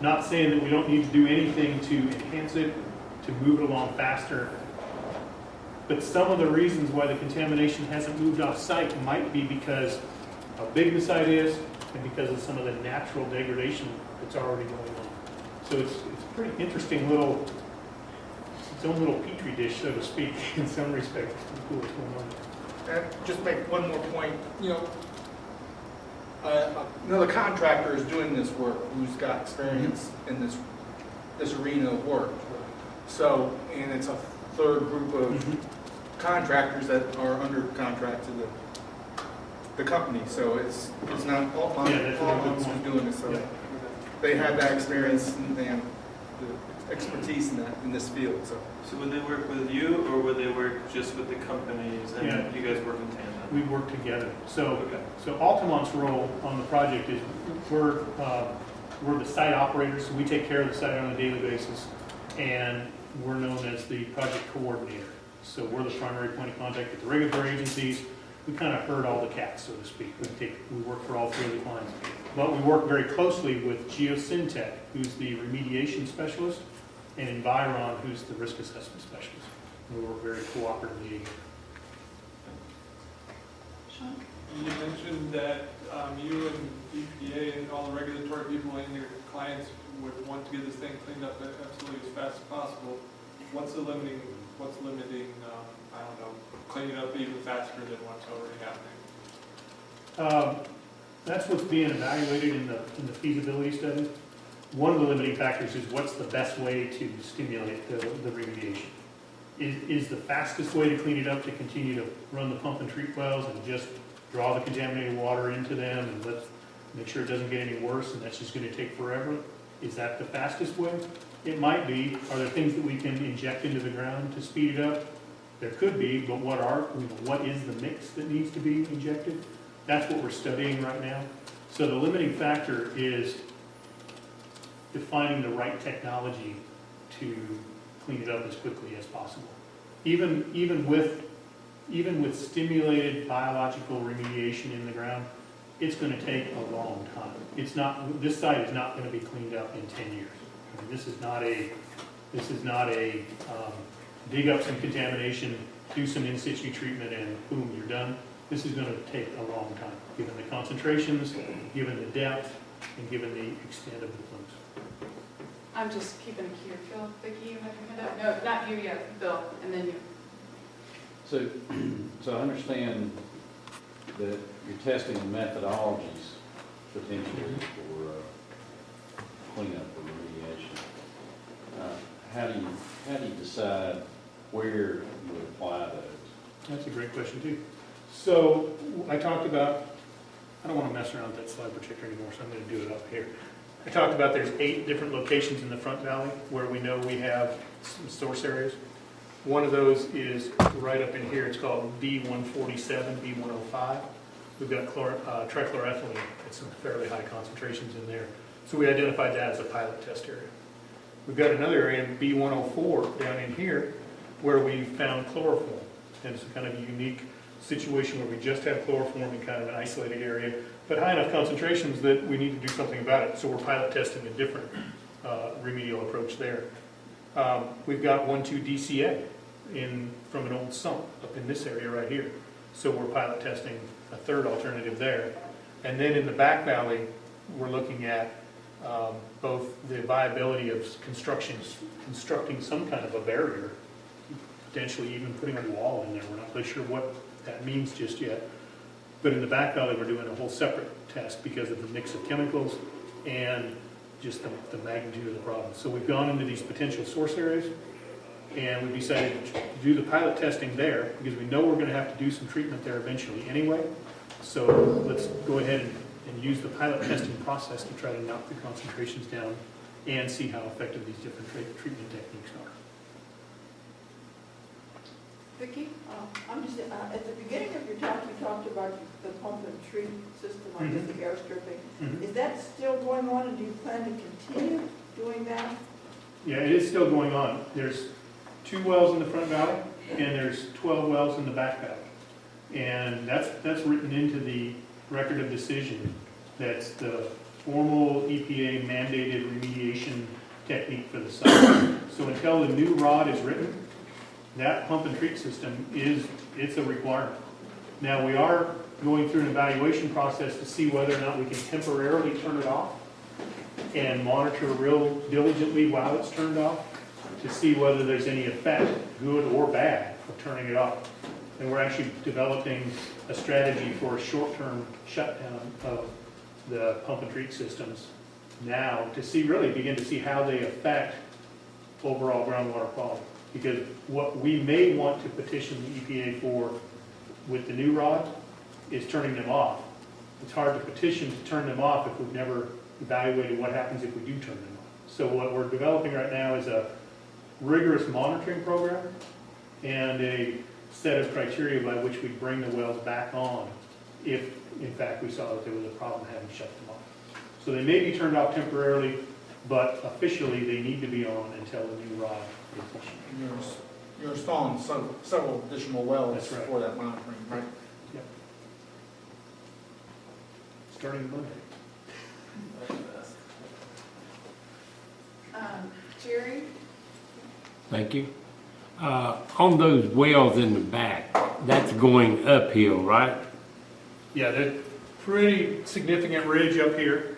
S6: Not saying that we don't need to do anything to enhance it, to move it along faster, but some of the reasons why the contamination hasn't moved off site might be because how big the site is and because of some of the natural degradation that's already going on. So it's a pretty interesting little, its own little petri dish, so to speak, in some respects. It's pretty cool what's going on.
S11: And just make one more point, another contractor is doing this work who's got experience in this arena of work. So, and it's a third group of contractors that are under contract to the company. So it's not all who's doing it. So they have that experience and the expertise in this field.
S4: So would they work with you, or would they work just with the companies, and you guys work in tandem?
S6: We work together. So Altamont's role on the project is we're the site operators, so we take care of the site on a daily basis, and we're known as the project coordinator. So we're the primary point of contact with the regulatory agencies. We kind of herd all the cats, so to speak. We work for all three of the clients. But we work very closely with Geosyntec, who's the remediation specialist, and Environ, who's the risk assessment specialist. We work very cooperatively.
S5: Sean?
S9: You mentioned that you and EPA and all the regulatory people and your clients would want to get this thing cleaned up absolutely as fast as possible. What's limiting, I don't know, cleaning up even faster than what's already happening?
S6: That's what's being evaluated in the feasibility study. One of the limiting factors is what's the best way to stimulate the remediation. Is the fastest way to clean it up to continue to run the pump and treat wells and just draw the contaminated water into them and let's make sure it doesn't get any worse, and that's just going to take forever? Is that the fastest way? It might be. Are there things that we can inject into the ground to speed it up? There could be, but what is the mix that needs to be injected? That's what we're studying right now. So the limiting factor is defining the right technology to clean it up as quickly as possible. Even with stimulated biological remediation in the ground, it's going to take a long time. This site is not going to be cleaned up in 10 years. I mean, this is not a dig up some contamination, do some in situ treatment, and boom, you're done. This is going to take a long time, given the concentrations, given the depth, and given the extent of the plumes.
S5: I'm just keeping it here. Phil, Vicki, you have your hand up? No, not you yet, Bill, and then you.
S3: So I understand that you're testing the methodologies potentially for cleanup or remediation. how do you decide where you apply those?
S6: That's a great question too. So I talked about, I don't want to mess around with that slide projector anymore, so I'm going to do it up here. I talked about there's 8 different locations in the Front Valley where we know we have some source areas. One of those is right up in here. It's called B147, B105. We've got trichloroethylene at some fairly high concentrations in there. So we identified that as a pilot test area. We've got another area in B104 down in here where we found chloroform. And it's kind of a unique situation where we just have chloroform in kind of an isolated area, but high enough concentrations that we need to do something about it. So we're pilot testing a different remedial approach there. We've got 1,2-DCA from an old sump up in this area right here. So we're pilot testing a third alternative there. And then in the back valley, we're looking at both the viability of constructing some kind of a barrier, potentially even putting a wall in there. We're not really sure what that means just yet. But in the back valley, we're doing a whole separate test because of the mix of chemicals and just the magnitude of the problem. So we've gone into these potential source areas, and we decided to do the pilot testing there because we know we're going to have to do some treatment there eventually anyway. So let's go ahead and use the pilot testing process to try to knock the concentrations down and see how effective these different treatment techniques are.
S13: Vicki, I'm just, at the beginning of your talk, you talked about the pump and treat system on the airstripping. Is that still going on, and do you plan to continue doing that?
S6: Yeah, it is still going on. There's 2 wells in the Front Valley, and there's 12 wells in the Back Valley. And that's written into the record of decision. That's the formal EPA mandated remediation technique for the site. So until the new ROD is written, that pump and treat system it's a requirement. Now we are going through an evaluation process to see whether or not we can temporarily turn it off and monitor real diligently while it's turned off to see whether there's any effect, good or bad, of turning it off. And we're actually developing a strategy for a short-term shutdown of the pump and treat systems now to begin to see how they affect overall groundwater quality. Because what we may want to petition the EPA for with the new ROD is turning them off. It's hard to petition to turn them off if we've never evaluated what happens if we do turn them off. So what we're developing right now is a rigorous monitoring program and a set of criteria by which we bring the wells back on if, in fact, we saw that there was a problem having shut them off. So they may be turned off temporarily, but officially they need to be on until the new ROD is issued.
S11: You're installing several additional wells
S6: That's right.
S11: for that monitoring, right?
S6: Yep. Starting Monday.
S5: Jerry?
S10: Thank you. On those wells in the back, that's going uphill, right?
S6: Yeah, there's pretty significant ridge up here,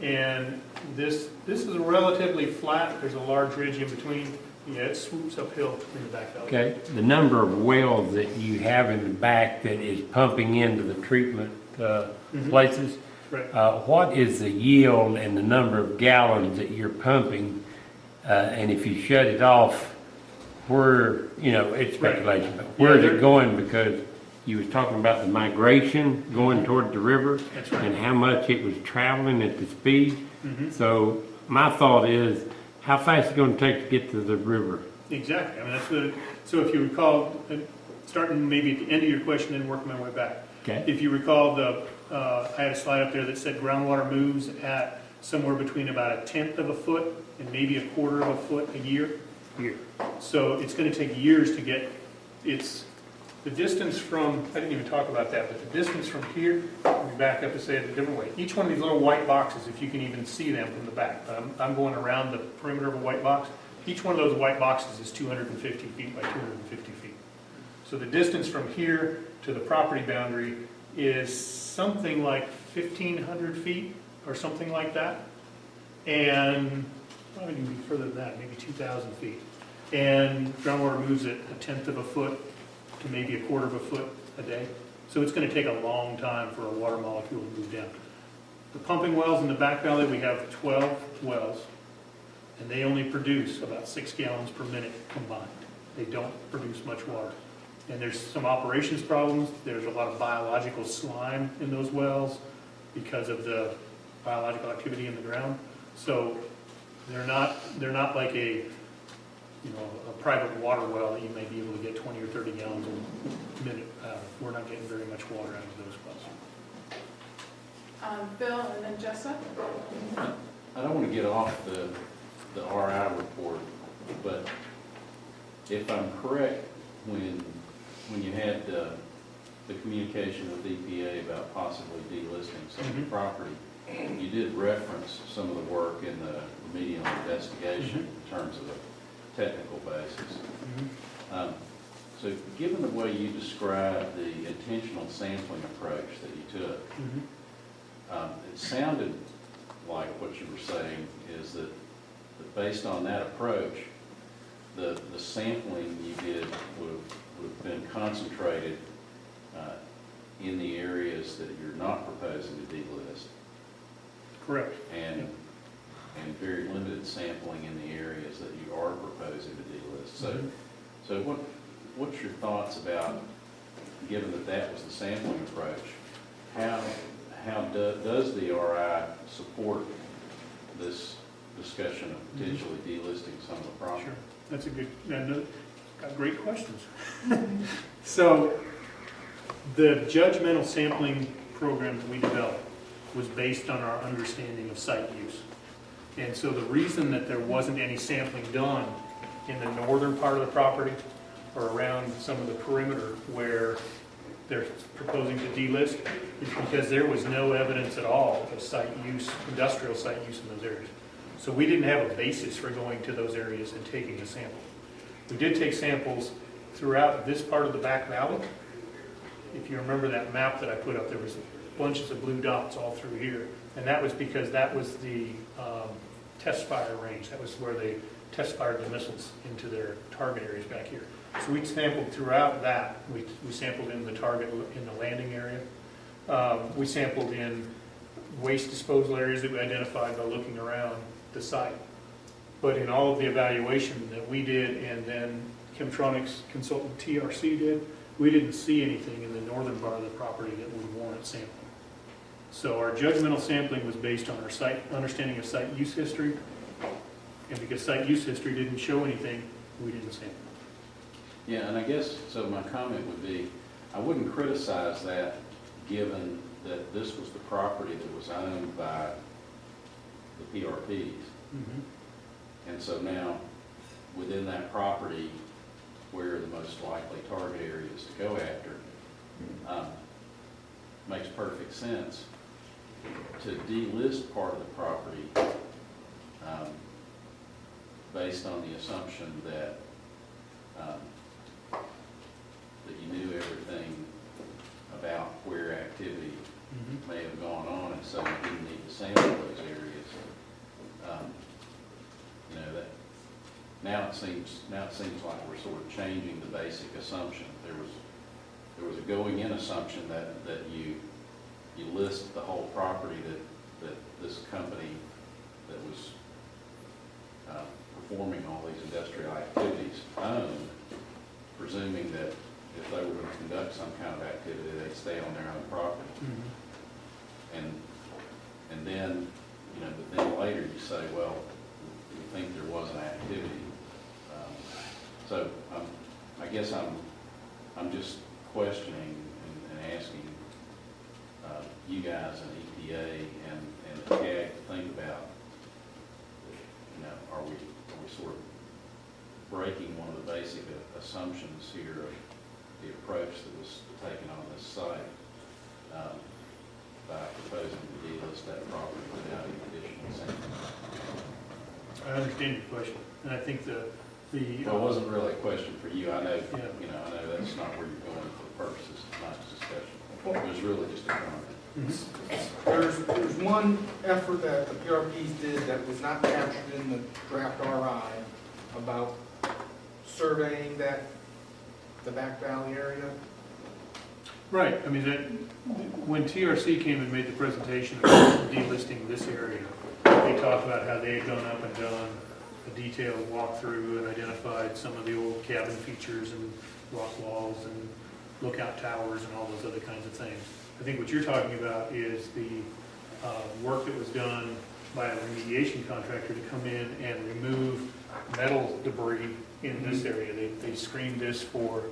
S6: and this is relatively flat. There's a large ridge in between. Yeah, it swoops uphill in the back valley.
S10: Okay. The number of wells that you have in the back that is pumping into the treatment places,
S6: Right.
S10: what is the yield and the number of gallons that you're pumping? And if you shut it off, where, it's speculation, but where is it going? Because you was talking about the migration going toward the river.
S6: That's right.
S10: And how much it was traveling at the speed. So my thought is, how fast is it going to take to get to the river?
S6: Exactly. I mean, so if you recall, starting maybe at the end of your question and working my way back.
S10: Okay.
S6: If you recall, I had a slide up there that said groundwater moves at somewhere between about 1/10 of a foot and maybe 1/4 of a foot a year. So it's going to take years to get the distance from, I didn't even talk about that, but the distance from here, let me back up to say it a different way. Each one of these little white boxes, if you can even see them from the back, I'm going around the perimeter of a white box. Each one of those white boxes is 250 feet by 250 feet. So the distance from here to the property boundary is something like 1,500 feet or something like that. And probably even further than that, maybe 2,000 feet. And groundwater moves at 1/10 of a foot to maybe 1/4 of a foot a day. So it's going to take a long time for a water molecule to move down. The pumping wells in the back valley, we have 12 wells. and they only produce about 6 gallons per minute combined. They don't produce much water. And there's some operations problems. There's a lot of biological slime in those wells because of the biological activity in the ground. So they're not like a private water well that you may be able to get 20 or 30 gallons a minute out of. We're not getting very much water out of those wells.
S5: Bill and then Jessa?
S3: I don't want to get off the RI report, but if I'm correct, when you had the communication with EPA about possibly delisting some of the property, you did reference some of the work in the remedial investigation in terms of a technical basis. So given the way you described the intentional sampling approach that you took, it sounded like what you were saying is that based on that approach, the sampling you did would have been concentrated in the areas that you're not proposing to delist.
S6: Correct.
S3: And very limited sampling in the areas that you are proposing to delist. So what's your thoughts about, given that was the sampling approach, how does the RI support this discussion of potentially delisting some of the property?
S6: Sure. That's a good, got great questions. So the judgmental sampling program that we developed was based on our understanding of site use. And so the reason that there wasn't any sampling done in the northern part of the property or around some of the perimeter where they're proposing to delist is because there was no evidence at all of site use, industrial site use in those areas. So we didn't have a basis for going to those areas and taking a sample. We did take samples throughout this part of the back valley. If you remember that map that I put up, there was bunches of blue dots all through here. And that was because that was the test fire range. That was where they test fired the missiles into their target areas back here. So we sampled throughout that. We sampled in the target in the landing area. We sampled in waste disposal areas that we identified by looking around the site. But in all of the evaluation that we did and then Chemtronics consultant TRC did, we didn't see anything in the northern part of the property that would warrant sampling. So our judgmental sampling was based on our understanding of site use history. And because site use history didn't show anything, we didn't sample.
S3: Yeah, and I guess, so my comment would be, I wouldn't criticize that given that this was the property that was owned by the PRPs. And so now, within that property, where the most likely target areas to go after, makes perfect sense to delist part of the property based on the assumption that that you knew everything about where activity may have gone on, and so you didn't need to sample those areas. That now it seems like we're sort of changing the basic assumption. There was a going in assumption that you list the whole property that this company that was performing all these industrial activities owned, presuming that if they were going to conduct some kind of activity, they'd stay on their own property. And then, but then later you say, well, you think there was an activity. So I guess I'm just questioning and asking you guys and EPA and the CAG to think about, are we sort of breaking one of the basic assumptions here of the approach that was taken on this site by proposing to delist that property without any additional sampling?
S6: I understand your question, and I think
S3: well, it wasn't really a question for you. I know, I know that's not where you're going for the purposes of tonight's discussion. It was really just a comment.
S11: There's one effort that the PRPs did that was not captured in the draft RI about surveying the back valley area.
S6: Right. I mean, when TRC came and made the presentation about delisting this area, they talked about how they had gone up and done a detailed walkthrough and identified some of the old cabin features and rock walls and lookout towers and all those other kinds of things. I think what you're talking about is the work that was done by a remediation contractor to come in and remove metal debris in this area. They screened this for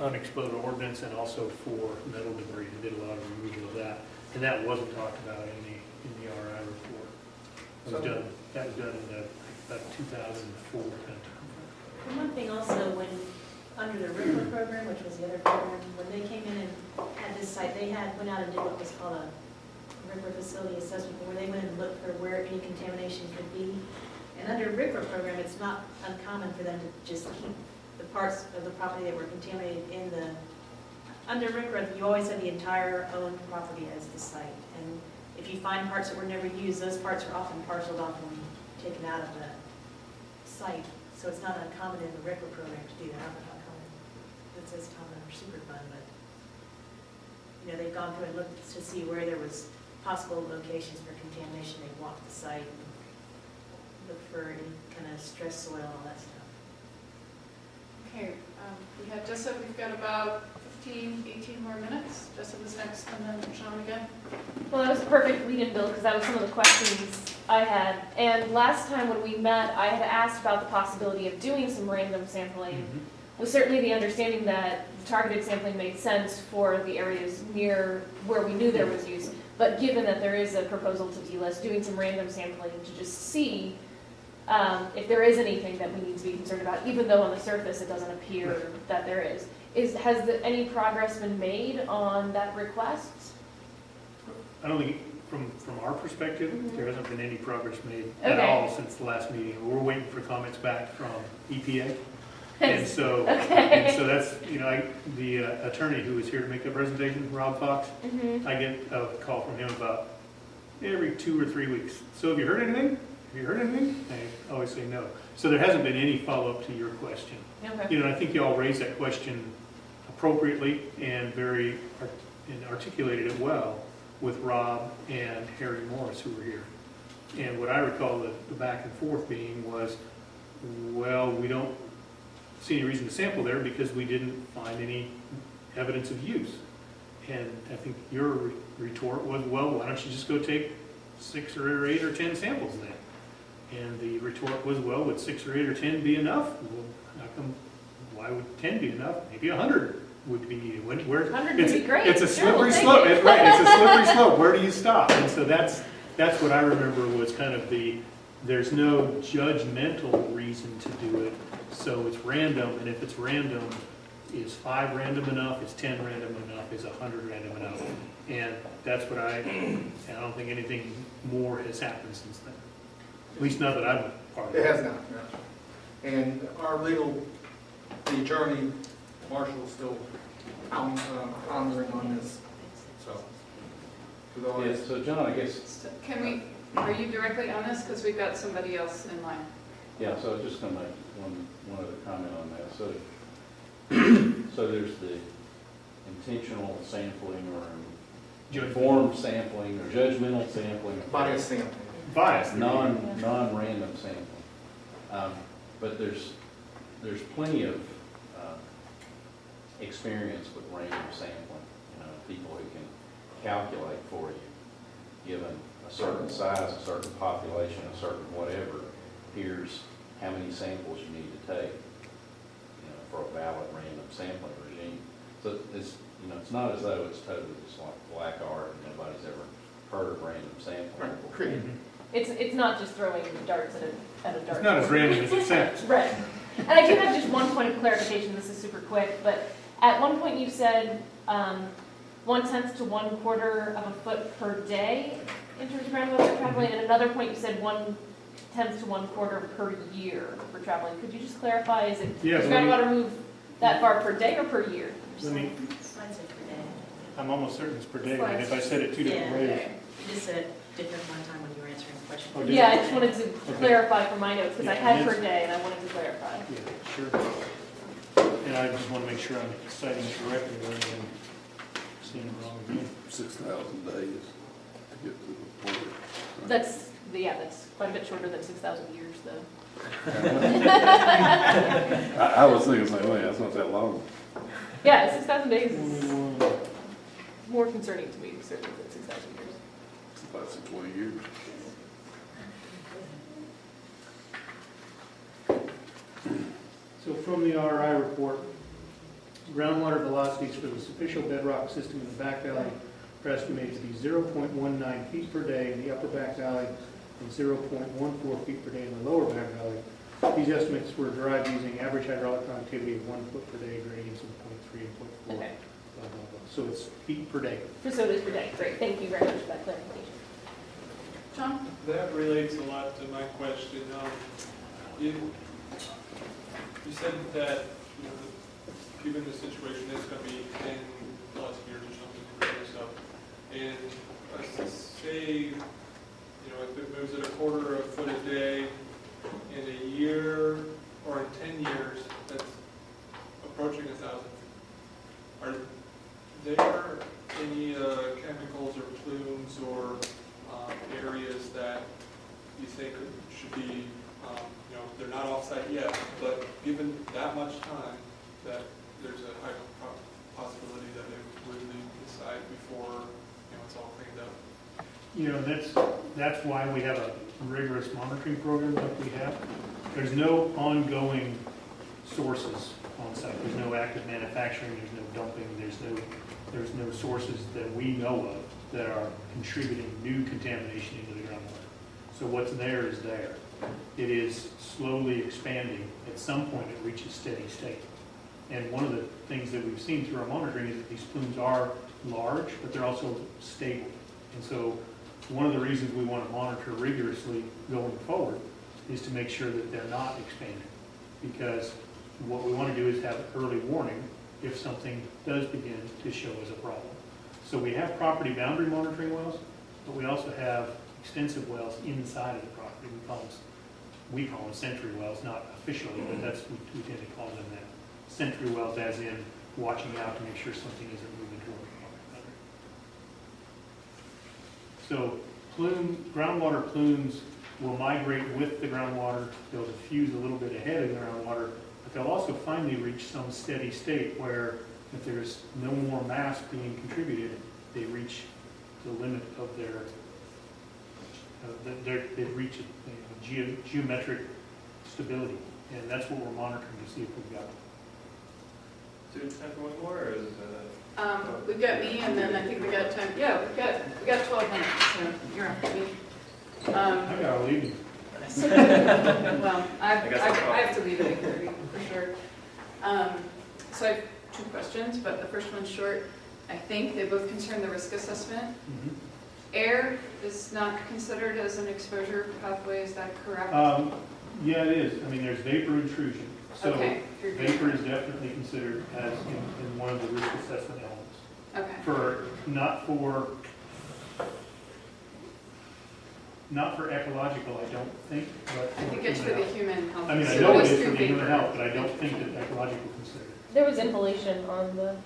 S6: unexploded ordnance and also for metal debris, and did a lot of removal of that. And that wasn't talked about in the RI report. That was done in about 2004 kind of time.
S8: And one thing also, when, under the RIPLA program, which was the other program, when they came in and had this site, they went out and did what was called a RIPLA facility assessment, where they went and looked for where any contamination could be. And under RIPLA program, it's not uncommon for them to just keep the parts of the property that were contaminated in the, under RIPLA, you always have the entire owned property as the site. And if you find parts that were never used, those parts are often parceled off and taken out of the site. So it's not uncommon in the RIPLA program to do that. I don't know how common it says common or Superfund, but you know, they've gone through and looked to see where there was possible locations for contamination. They walked the site and looked for any kind of stress soil, all that stuff.
S5: Okay, we have Jessa, we've got about 15, 18 more minutes. Jessa was next, and then Sean again.
S1: Well, that was a perfect lead-in, Bill, because that was some of the questions I had. And last time when we met, I had asked about the possibility of doing some random sampling, with certainly the understanding that targeted sampling made sense for the areas near where we knew there was use. But given that there is a proposal to delist, doing some random sampling to just see if there is anything that we need to be concerned about, even though on the surface it doesn't appear that there is. Has any progress been made on that request?
S6: I don't think, from our perspective, there hasn't been any progress made
S1: Okay.
S6: at all since the last meeting. We're waiting for comments back from EPA. And so, and so that's, you know, the attorney who was here to make the presentation, Rob Fox, I get a call from him about every 2 or 3 weeks. So have you heard anything? Have you heard anything? I always say no. So there hasn't been any follow-up to your question.
S1: Okay.
S6: You know, I think you all raised that question appropriately and articulated it well with Rob and Harry Morris, who were here. And what I recall the back and forth being was, well, we don't see any reason to sample there because we didn't find any evidence of use. And I think your retort was, well, why don't you just go take 6 or 8 or 10 samples then? And the retort was, well, would 6 or 8 or 10 be enough? Well, how come, why would 10 be enough? Maybe 100 would be needed.
S1: 100 would be great.
S6: It's a
S1: Sure,
S6: slippery
S1: we'll
S6: slope.
S1: take it.
S6: Right, it's a slippery slope. Where do you stop? And so that's what I remember was kind of there's no judgmental reason to do it. So it's random, and if it's random, is 5 random enough? Is 10 random enough? Is 100 random enough? And that's what I don't think anything more has happened since then. At least not that I'm part of it.
S11: It has not, no. And our the attorney, Marshall, is still pondering on this, so.
S3: Yeah, so John, I guess,
S5: Are you directly on this? Because we've got somebody else in line.
S3: yeah, so I was just gonna make one other comment on that. So, so there's the intentional sampling or informed sampling or judgmental sampling.
S11: Bias sampling.
S6: Bias.
S3: Non-random sampling. But there's plenty of experience with random sampling. You know, people who can calculate for you, given a certain size, a certain population, a certain whatever, here's how many samples you need to take, you know, for a valid random sampling regime. So it's, you know, it's not as though it's totally just like black art and nobody's ever heard of random sampling before.
S1: It's not just throwing darts at a dart.
S6: It's not as random as it sounds.
S1: Right. And I do have just one point of clarification. This is super quick, but at one point you said 1/10 to 1/4 of a foot per day in terms of groundwater traveling, and another point you said 1/10 to 1/4 per year for traveling. Could you just clarify? Does groundwater move that far per day or per year?
S6: Let me,
S8: Slide said per day.
S6: I'm almost certain it's per day, but if I said it 2 different ways.
S8: You just said it different one time when you were answering the question.
S6: Oh, did
S1: Yeah,
S6: I?
S1: I just wanted to clarify for my notes, because I had per day and I wanted to clarify.
S6: Yeah, sure. And I just want to make sure I'm citing it correctly rather than seeing it wrong again.
S14: 6,000 days to get to the port.
S1: That's Yeah, that's quite a bit shorter than 6,000 years, though.
S14: I was thinking the same way, that's not that long.
S1: Yeah, 6,000 days is more concerning to me, certainly, than 6,000 years.
S14: It's about 20 years.
S6: So from the RI report, groundwater velocities for the superficial bedrock system in the back valley are estimated to be 0.19 feet per day in the upper back valley and 0.14 feet per day in the lower back valley. These estimates were derived using average hydraulic conductivity of 1 foot per day, gradients of 0.3 and 0.4.
S1: Okay.
S6: Blah, blah, blah. So it's feet per day.
S1: Facilities per day, great, thank you very much for that clarification.
S5: John?
S9: That relates a lot to my question. You said that, you know, given the situation, it's going to be 10 plus years or something to do this up. And let's say, you know, if it moves at a quarter of a foot a day in a year or in 10 years, that's approaching 1,000. Are there any chemicals or plumes or areas that you think should be, you know, they're not off-site yet, but given that much time, that there's a high possibility that they would leave the site before, you know, it's all cleaned up?
S6: You know, that's why we have a rigorous monitoring program like we have. There's no ongoing sources on site. There's no active manufacturing, there's no dumping, there's no sources that we know of that are contributing new contamination into the groundwater. So what's there is there. It is slowly expanding. At some point it reaches steady state. And one of the things that we've seen through our monitoring is that these plumes are large, but they're also stable. And so one of the reasons we want to monitor rigorously going forward is to make sure that they're not expanding. Because what we want to do is have early warning if something does begin to show as a problem. So we have property boundary monitoring wells, but we also have extensive wells inside of the property. We call them sentry wells, not officially, but that's what we tend to call them that. Sentry wells as in watching out to make sure something isn't moving toward the property boundary. So groundwater plumes will migrate with the groundwater. They'll diffuse a little bit ahead of the groundwater, but they'll also finally reach some steady state where if there's no more mass being contributed, they reach the limit of they reach a geometric stability, and that's what we're monitoring to see if we've got it.
S4: Do we have time for one more, or is it?
S5: We've got me, and then I think we got time, yeah, we got 12 minutes, so you're up to me.
S6: I gotta leave.
S5: Well, I have to leave at 8:30 for sure. So I have two questions, but the first one's short. I think they both concern the risk assessment.
S6: Mm-hmm.
S5: Air is not considered as an exposure pathway, is that correct?
S6: Yeah, it is. I mean, there's vapor intrusion. So
S5: Okay.
S6: vapor is definitely considered as in one of the risk assessment elements.
S5: Okay.
S6: Not for ecological, I don't think, but
S5: I think it's for the human health.
S6: I mean, I
S5: So
S6: know it
S5: goes
S6: is for
S5: through
S6: the human
S5: vapor.
S6: health, but I don't think that ecological considered
S1: There was inhalation on the,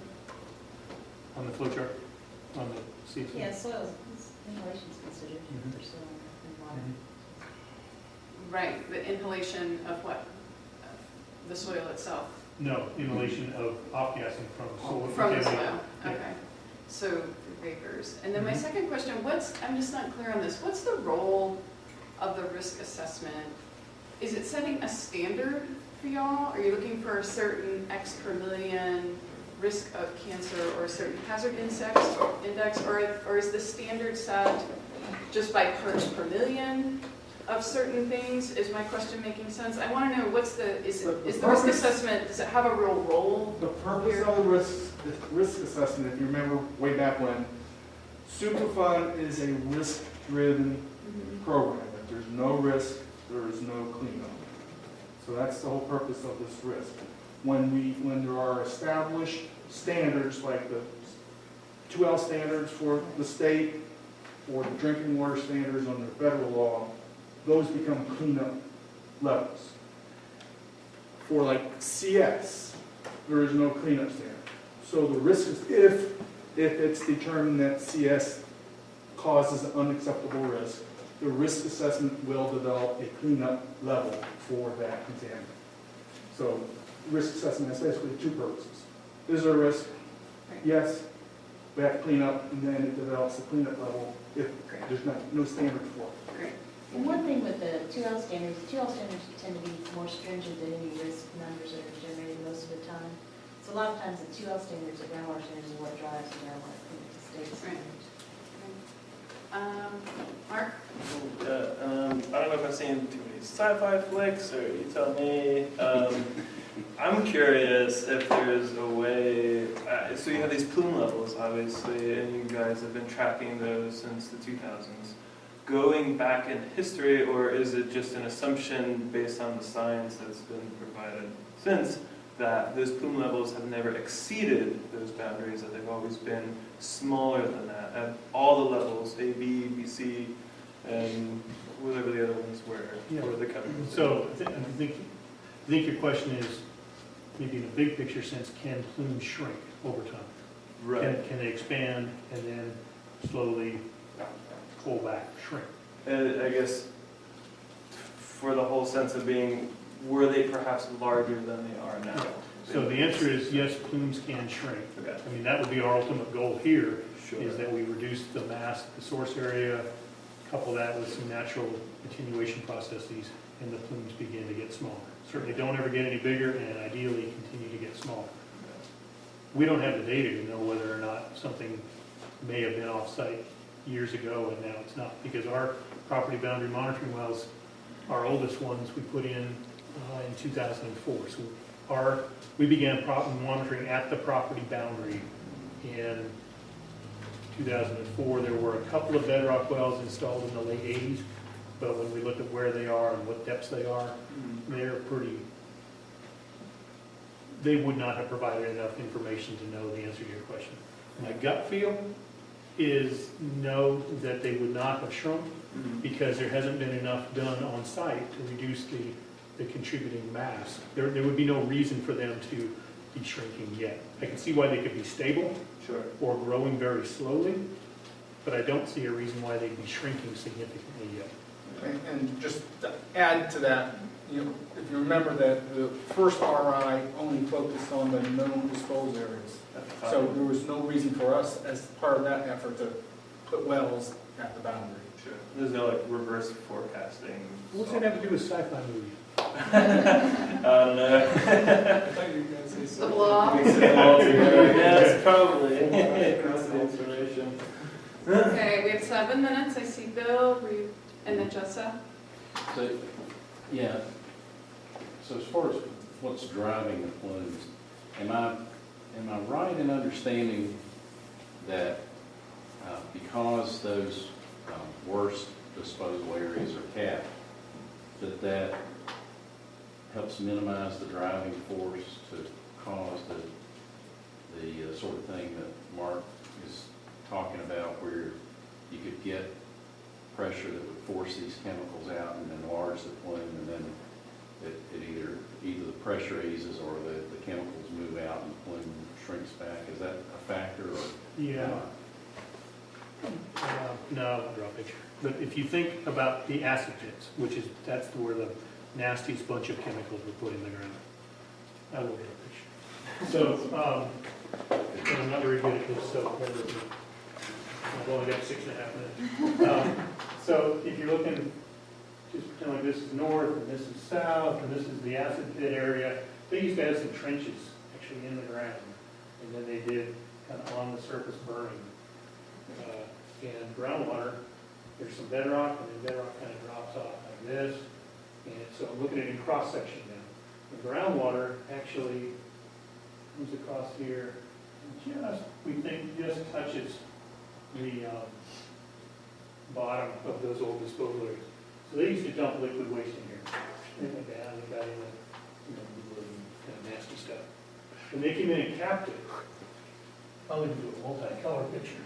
S6: on the flow chart, on the CSM.
S8: Yeah, soil, inhalation is considered
S6: Mhm.
S8: for soil and water.
S5: Right, the inhalation of what? The soil itself?
S6: No, inhalation of off-gassing from soil.
S5: From the
S6: contaminated.
S5: soil,
S6: Yeah.
S5: okay. So vapors. And then my
S6: Mhm.
S5: second question, I'm just not clear on this. What's the role of the risk assessment? Is it setting a standard for y'all? Are you looking for a certain X per million risk of cancer or a certain hazard index? Or is the standard set just by parts per million of certain things? Is my question making sense? I want to know is the risk assessment, does it have a real role?
S11: The purpose of the risk assessment, if you remember way back when, Superfund is a risk-driven program. If there's no risk, there is no cleanup. So that's the whole purpose of this risk. When there are established standards like the 2L standards for the state or the drinking water standards under federal law, those become cleanup levels. For like CS, there is no cleanup standard. So the risk is if it's determined that CS causes an unacceptable risk, the risk assessment will develop a cleanup level for that contaminant. So risk assessment has basically two purposes. Is there a risk? Yes. We have to clean up, and then it develops a cleanup level if there's no standard for it.
S5: Great.
S8: And one thing with the 2L standards tend to be more stringent than any risk numbers that are generated most of the time. So a lot of times the 2L standards, the groundwater standards is what drives the groundwater cleanup, the state standards.
S5: Mark?
S4: I don't know if I've seen too many sci-fi flicks, or you tell me. I'm curious if there's a way, so you have these plume levels, obviously, and you guys have been tracking those since the 2000s. Going back in history, or is it just an assumption based on the science that's been provided since, that those plume levels have never exceeded those boundaries, that they've always been smaller than that, at all the levels, A, B, B, C, and whatever the other ones were,
S6: Yeah.
S4: or the chemicals?
S6: So I think your question is, maybe in a big picture sense, can plumes shrink over time?
S4: Right.
S6: Can they expand and then slowly pull back, shrink?
S4: And I guess for the whole sense of being, were they perhaps larger than they are now?
S6: So the answer is yes, plumes can shrink.
S4: Okay.
S6: I mean, that would be our ultimate goal here,
S4: Sure.
S6: is that we reduce the mass, the source area, couple that with some natural attenuation processes, and the plumes begin to get smaller. Certainly don't ever get any bigger, and ideally continue to get smaller. We don't have the data to know whether or not something may have been off-site years ago and now it's not, because our property boundary monitoring wells, our oldest ones, we put in 2004. So we began monitoring at the property boundary in 2004. There were a couple of bedrock wells installed in the late 80s, but when we look at where they are and what depths they are, they would not have provided enough information to know the answer to your question. My gut feel is no, that they would not have shrunk, because there hasn't been enough done on site to reduce the contributing mass. There would be no reason for them to be shrinking yet. I can see why they could be stable,
S4: Sure.
S6: or growing very slowly, but I don't see a reason why they'd be shrinking significantly yet.
S11: And just to add to that, if you remember that the first RI only focused on the known disposed areas. So there was no reason for us, as part of that effort, to put wells at the boundary.
S4: Sure. There's no like reverse forecasting.
S6: What's that have to do with sci-fi movies?
S4: No.
S9: I thought you were going to say
S5: The
S9: something.
S5: blob?
S4: Mix it all together. Yes, probably. Across the information.
S5: Okay, we have 7 minutes. I see Bill, and then Jessa.
S3: So, yeah, so as far as what's driving the plumes, am I right in understanding that because those worst disposal areas are capped, that helps minimize the driving force to cause the sort of thing that Mark is talking about, where you could get pressure that would force these chemicals out and enlarge the plume, and then it either the pressure eases or the chemicals move out and the plume shrinks back. Is that a factor, or?
S6: Yeah. No, I won't draw a picture. But if you think about the acid pits, that's where the nastiest bunch of chemicals were put in the ground. I will draw a picture. So, I'm not very good at this, so bear with me. I've only got 6.5 minutes. So if you're looking, just pretend like this is north, and this is south, and this is the acid pit area. They used to have some trenches actually in the ground, and then they did kind of on the surface burning. And groundwater, there's some bedrock, and then bedrock kind of drops off like this. And so I'm looking at it in cross section now. The groundwater actually comes across here, and we think just touches the bottom of those old disposal areas. So they used to dump liquid waste in here. They went down and got in the kind of nasty stuff. When they came in and capped it, I'll even do a multi-color picture.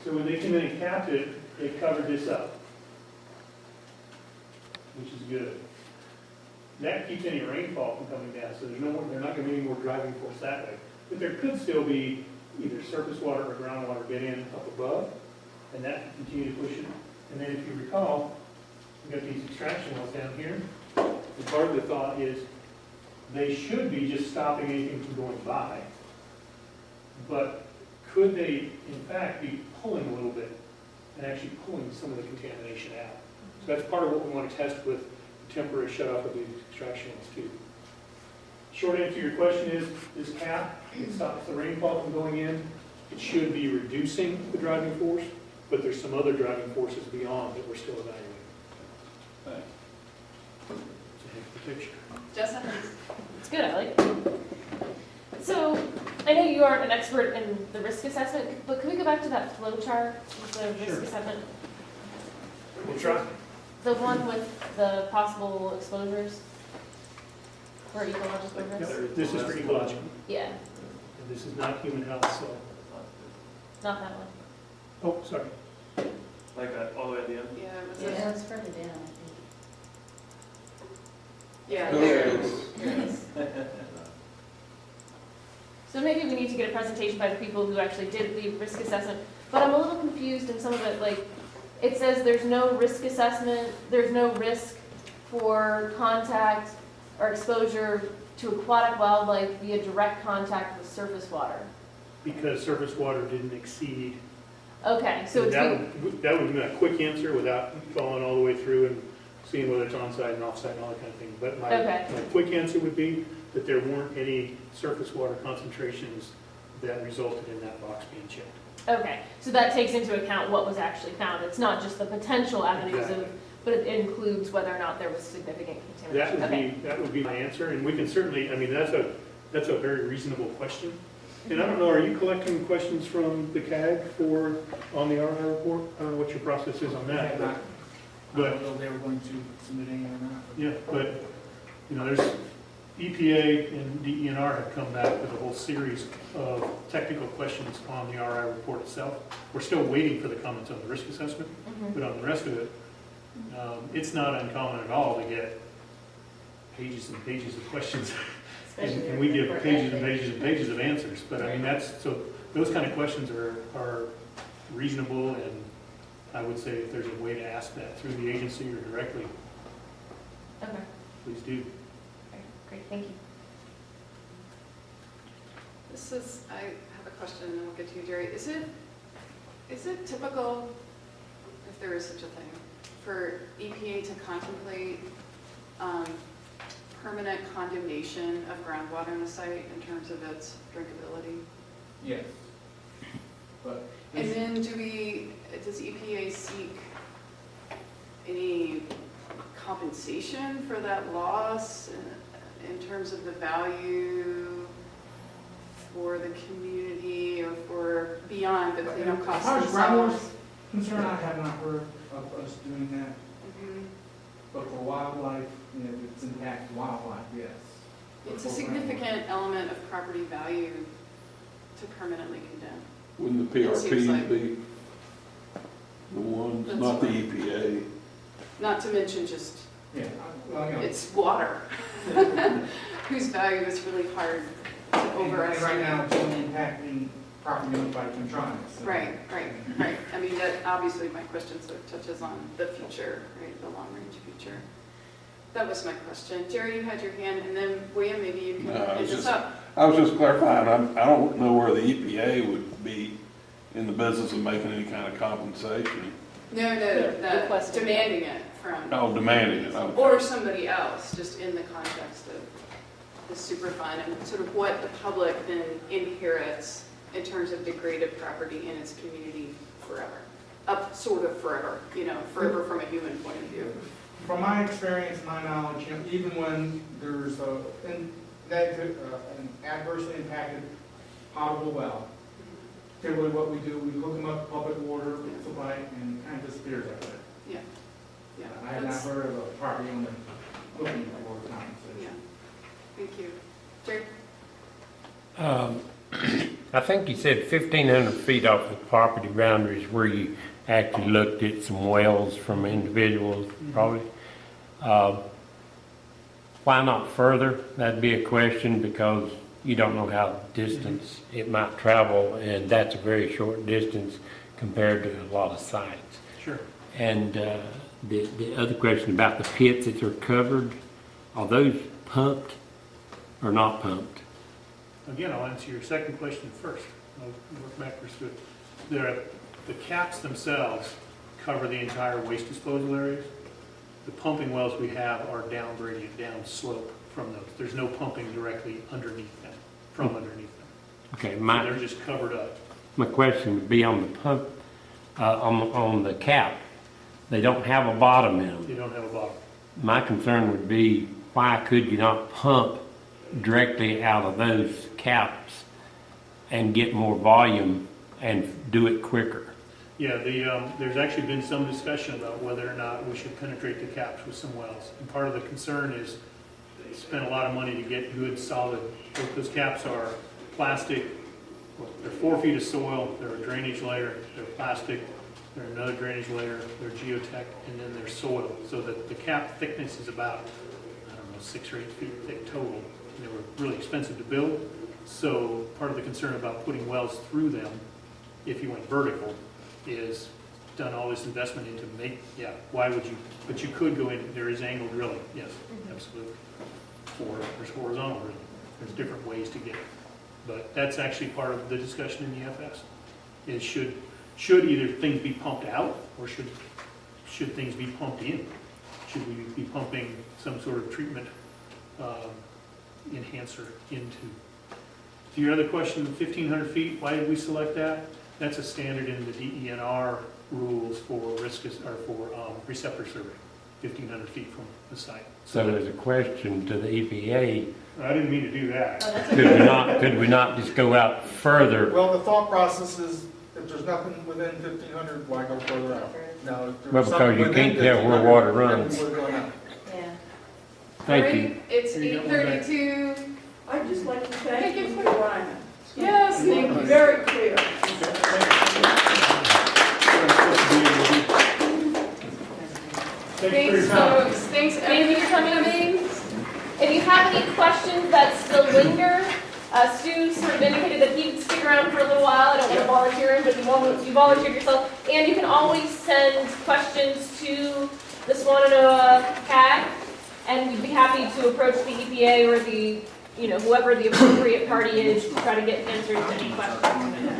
S6: So when they came in and capped it, they covered this up, which is good. That keeps any rainfall from coming down, so they're not going to be any more driving force that way. But there could still be either surface water or groundwater get in up above, and that can continue to push it. And then if you recall, we've got these extraction wells down here. And part of the thought is they should be just stopping anything from going by. But could they, in fact, be pulling a little bit and actually pulling some of the contamination out? So that's part of what we want to test with the temporary shut-off of these extraction wells too. Short answer to your question is, this cap, it stops the rainfall from going in. It should be reducing the driving force, but there's some other driving forces beyond that we're still evaluating.
S3: Thanks.
S6: It's a picture.
S5: Jessica?
S1: It's good, I like it. So, I know you aren't an expert in the risk assessment, but can we go back to that flow chart with the risk
S6: Sure.
S1: assessment?
S6: We'll try.
S1: The one with the possible exposures for ecological risk?
S6: This is for ecological,
S1: Yeah,
S6: and this is not human health, so,
S1: not that one.
S6: oh, sorry.
S4: Like that, all the way at the end?
S5: Yeah, it was
S8: Yeah, it's further down, I
S5: Yeah,
S14: Oh,
S5: there.
S8: think.
S1: So maybe we need to get a presentation by the people who actually did the risk assessment, but I'm a little confused in some of it, like, it says there's no risk assessment, there's no risk for contact or exposure to aquatic wildlife via direct contact with surface water.
S6: Because surface water didn't exceed.
S1: Okay, so it's,
S6: That would be a quick answer without going all the way through and seeing whether it's on-site and off-site and all that kind of thing. But
S1: Okay.
S6: my quick answer would be that there weren't any surface water concentrations that resulted in that box being checked.
S1: okay, so that takes into account what was actually found. It's not just the potential avenues
S6: Exactly.
S1: of, but it includes whether or not there was significant contamination. Okay.
S6: That would be my answer, and we can certainly, I mean, that's a very reasonable question. And I don't know, are you collecting questions from the CAG on the RI report? I don't know what your process is on that.
S11: I
S6: But,
S11: don't know if they were going to submit any or not.
S6: yeah, but, you know, there's, EPA and DENR have come back with a whole series of technical questions on the RI report itself. We're still waiting for the comments on the risk assessment,
S1: Mhm.
S6: but on the rest of it, it's not uncommon at all to get pages and pages of questions.
S8: Especially
S6: And we give
S8: for
S6: pages and
S8: ethics.
S6: pages and pages of answers, but I mean, so those kind of questions are reasonable, and I would say if there's a way to ask that through the agency or directly,
S1: Okay,
S6: please do.
S1: great, thank you.
S5: This is, I have a question and then we'll get to you, Jerry. Is it typical, if there is such a thing, for EPA to contemplate permanent condemnation of groundwater in the site in terms of its drinkability?
S11: Yes. But
S5: And then does EPA seek any compensation for that loss in terms of the value for the community or for beyond the cleanup
S7: As
S5: costs
S7: far as groundwater's
S5: themselves?
S7: concerned, I have not heard.
S11: of us doing that,
S5: Mhm.
S11: but for wildlife, you know, if it's impacts wildlife, yes.
S5: It's a significant element of property value to permanently condemn.
S14: Wouldn't the
S5: It seems like-
S14: PRP be the ones,
S5: That's
S14: not the
S5: right.
S14: EPA?
S5: Not to mention just
S11: Yeah, well, you know.
S5: it's water, whose value is really hard to
S11: And
S5: overestimate.
S11: right now, it's only impacting property owned by Chemtronics. so-
S5: Right. I mean, that, obviously, my question sort of touches on the future, right, the long-range future. That was my question. Jerry, you had your hand, and then William, maybe you can
S14: No, I
S5: end
S14: was
S5: this
S14: just-
S5: up.
S14: I was just clarifying, I don't know where the EPA would be in the business of making any kind of compensation.
S5: No,
S1: Requesting.
S5: demanding it from,
S14: Oh, demanding it, okay.
S5: or somebody else, just in the context of the Superfund and sort of what the public then inherits in terms of degraded property in its community forever. Up sort of forever, forever from a human point of view.
S11: From my experience, my knowledge, you know, even when there's an adversely impacted potable well, typically what we do, we hook them up to public water supply and it kind of disappears after that.
S5: Yeah.
S11: I have not
S5: That's-
S11: heard of a property owner looking for compensation.
S5: Yeah, thank you. Jerry?
S10: I think you said 1,500 feet off the property boundaries where you actually looked at some wells from individuals, probably. Why not further? That'd be a question, because you don't know how distance it might travel, and that's a very short distance compared to a lot of sites.
S6: Sure.
S10: And the other question about the pits that are covered, are those pumped or not pumped?
S6: Again, I'll answer your second question first. I'll work backwards to it. The caps themselves cover the entire waste disposal areas. The pumping wells we have are down gradient, down slope from those. There's no pumping directly underneath them, from underneath them.
S10: Okay,
S6: So they're just covered up.
S10: my question would be on the pump, on the cap. They don't have a bottom in them.
S6: They don't have a bottom.
S10: My concern would be, why could you not pump directly out of those caps and get more volume and do it quicker?
S6: Yeah, there's actually been some discussion about whether or not we should penetrate the caps with some wells. And part of the concern is they spent a lot of money to get good, solid, those caps are plastic, well, they're 4 feet of soil, they're a drainage layer, they're plastic, they're another drainage layer, they're geotech, and then they're soil. So that the cap thickness is about, I don't know, 6 or 8 feet thick total. And they were really expensive to build. So part of the concern about putting wells through them, if you went vertical, is done all this investment into why would you, but you could go in, there is angle drilling, yes, absolutely. Or there's horizontal drilling, there's different ways to get it. But that's actually part of the discussion in the FS, is should either things be pumped out, or should things be pumped in? Should we be pumping some sort of treatment enhancer into? To your other question, 1,500 feet, why did we select that? That's a standard in the DENR rules for receptor survey, 1,500 feet from the site.
S10: So there's a question to the EPA,
S6: I didn't mean to do that.
S10: could we not just go out further?
S11: Well, the thought process is, if there's nothing within 1,500, why go further out? Now, if
S10: Well,
S11: there's
S10: because
S11: something
S10: you
S11: within
S10: can't tell where
S11: 1,500,
S10: water
S11: then
S10: runs.
S11: we would've gone out.
S8: Yeah.
S10: Thank you.
S5: It's
S6: Here you go, one back.
S5: 8:32.
S13: I'd just like to thank
S5: Thank
S13: you,
S5: you.
S13: Mr. Ryman.
S5: Yes, thank you.
S13: Very clear.
S6: Thank you for
S5: Thanks,
S6: your time.
S5: folks. Thanks,
S1: Thank you for coming.
S5: everybody.
S1: If you have any questions that still linger, Stu sort of indicated that he'd stick around for a little while. I don't want to volunteer him, but you volunteered yourself. And you can always send questions to the Swannanoa CAG, and we'd be happy to approach the EPA or whoever the appropriate party is to try to get answers to any questions.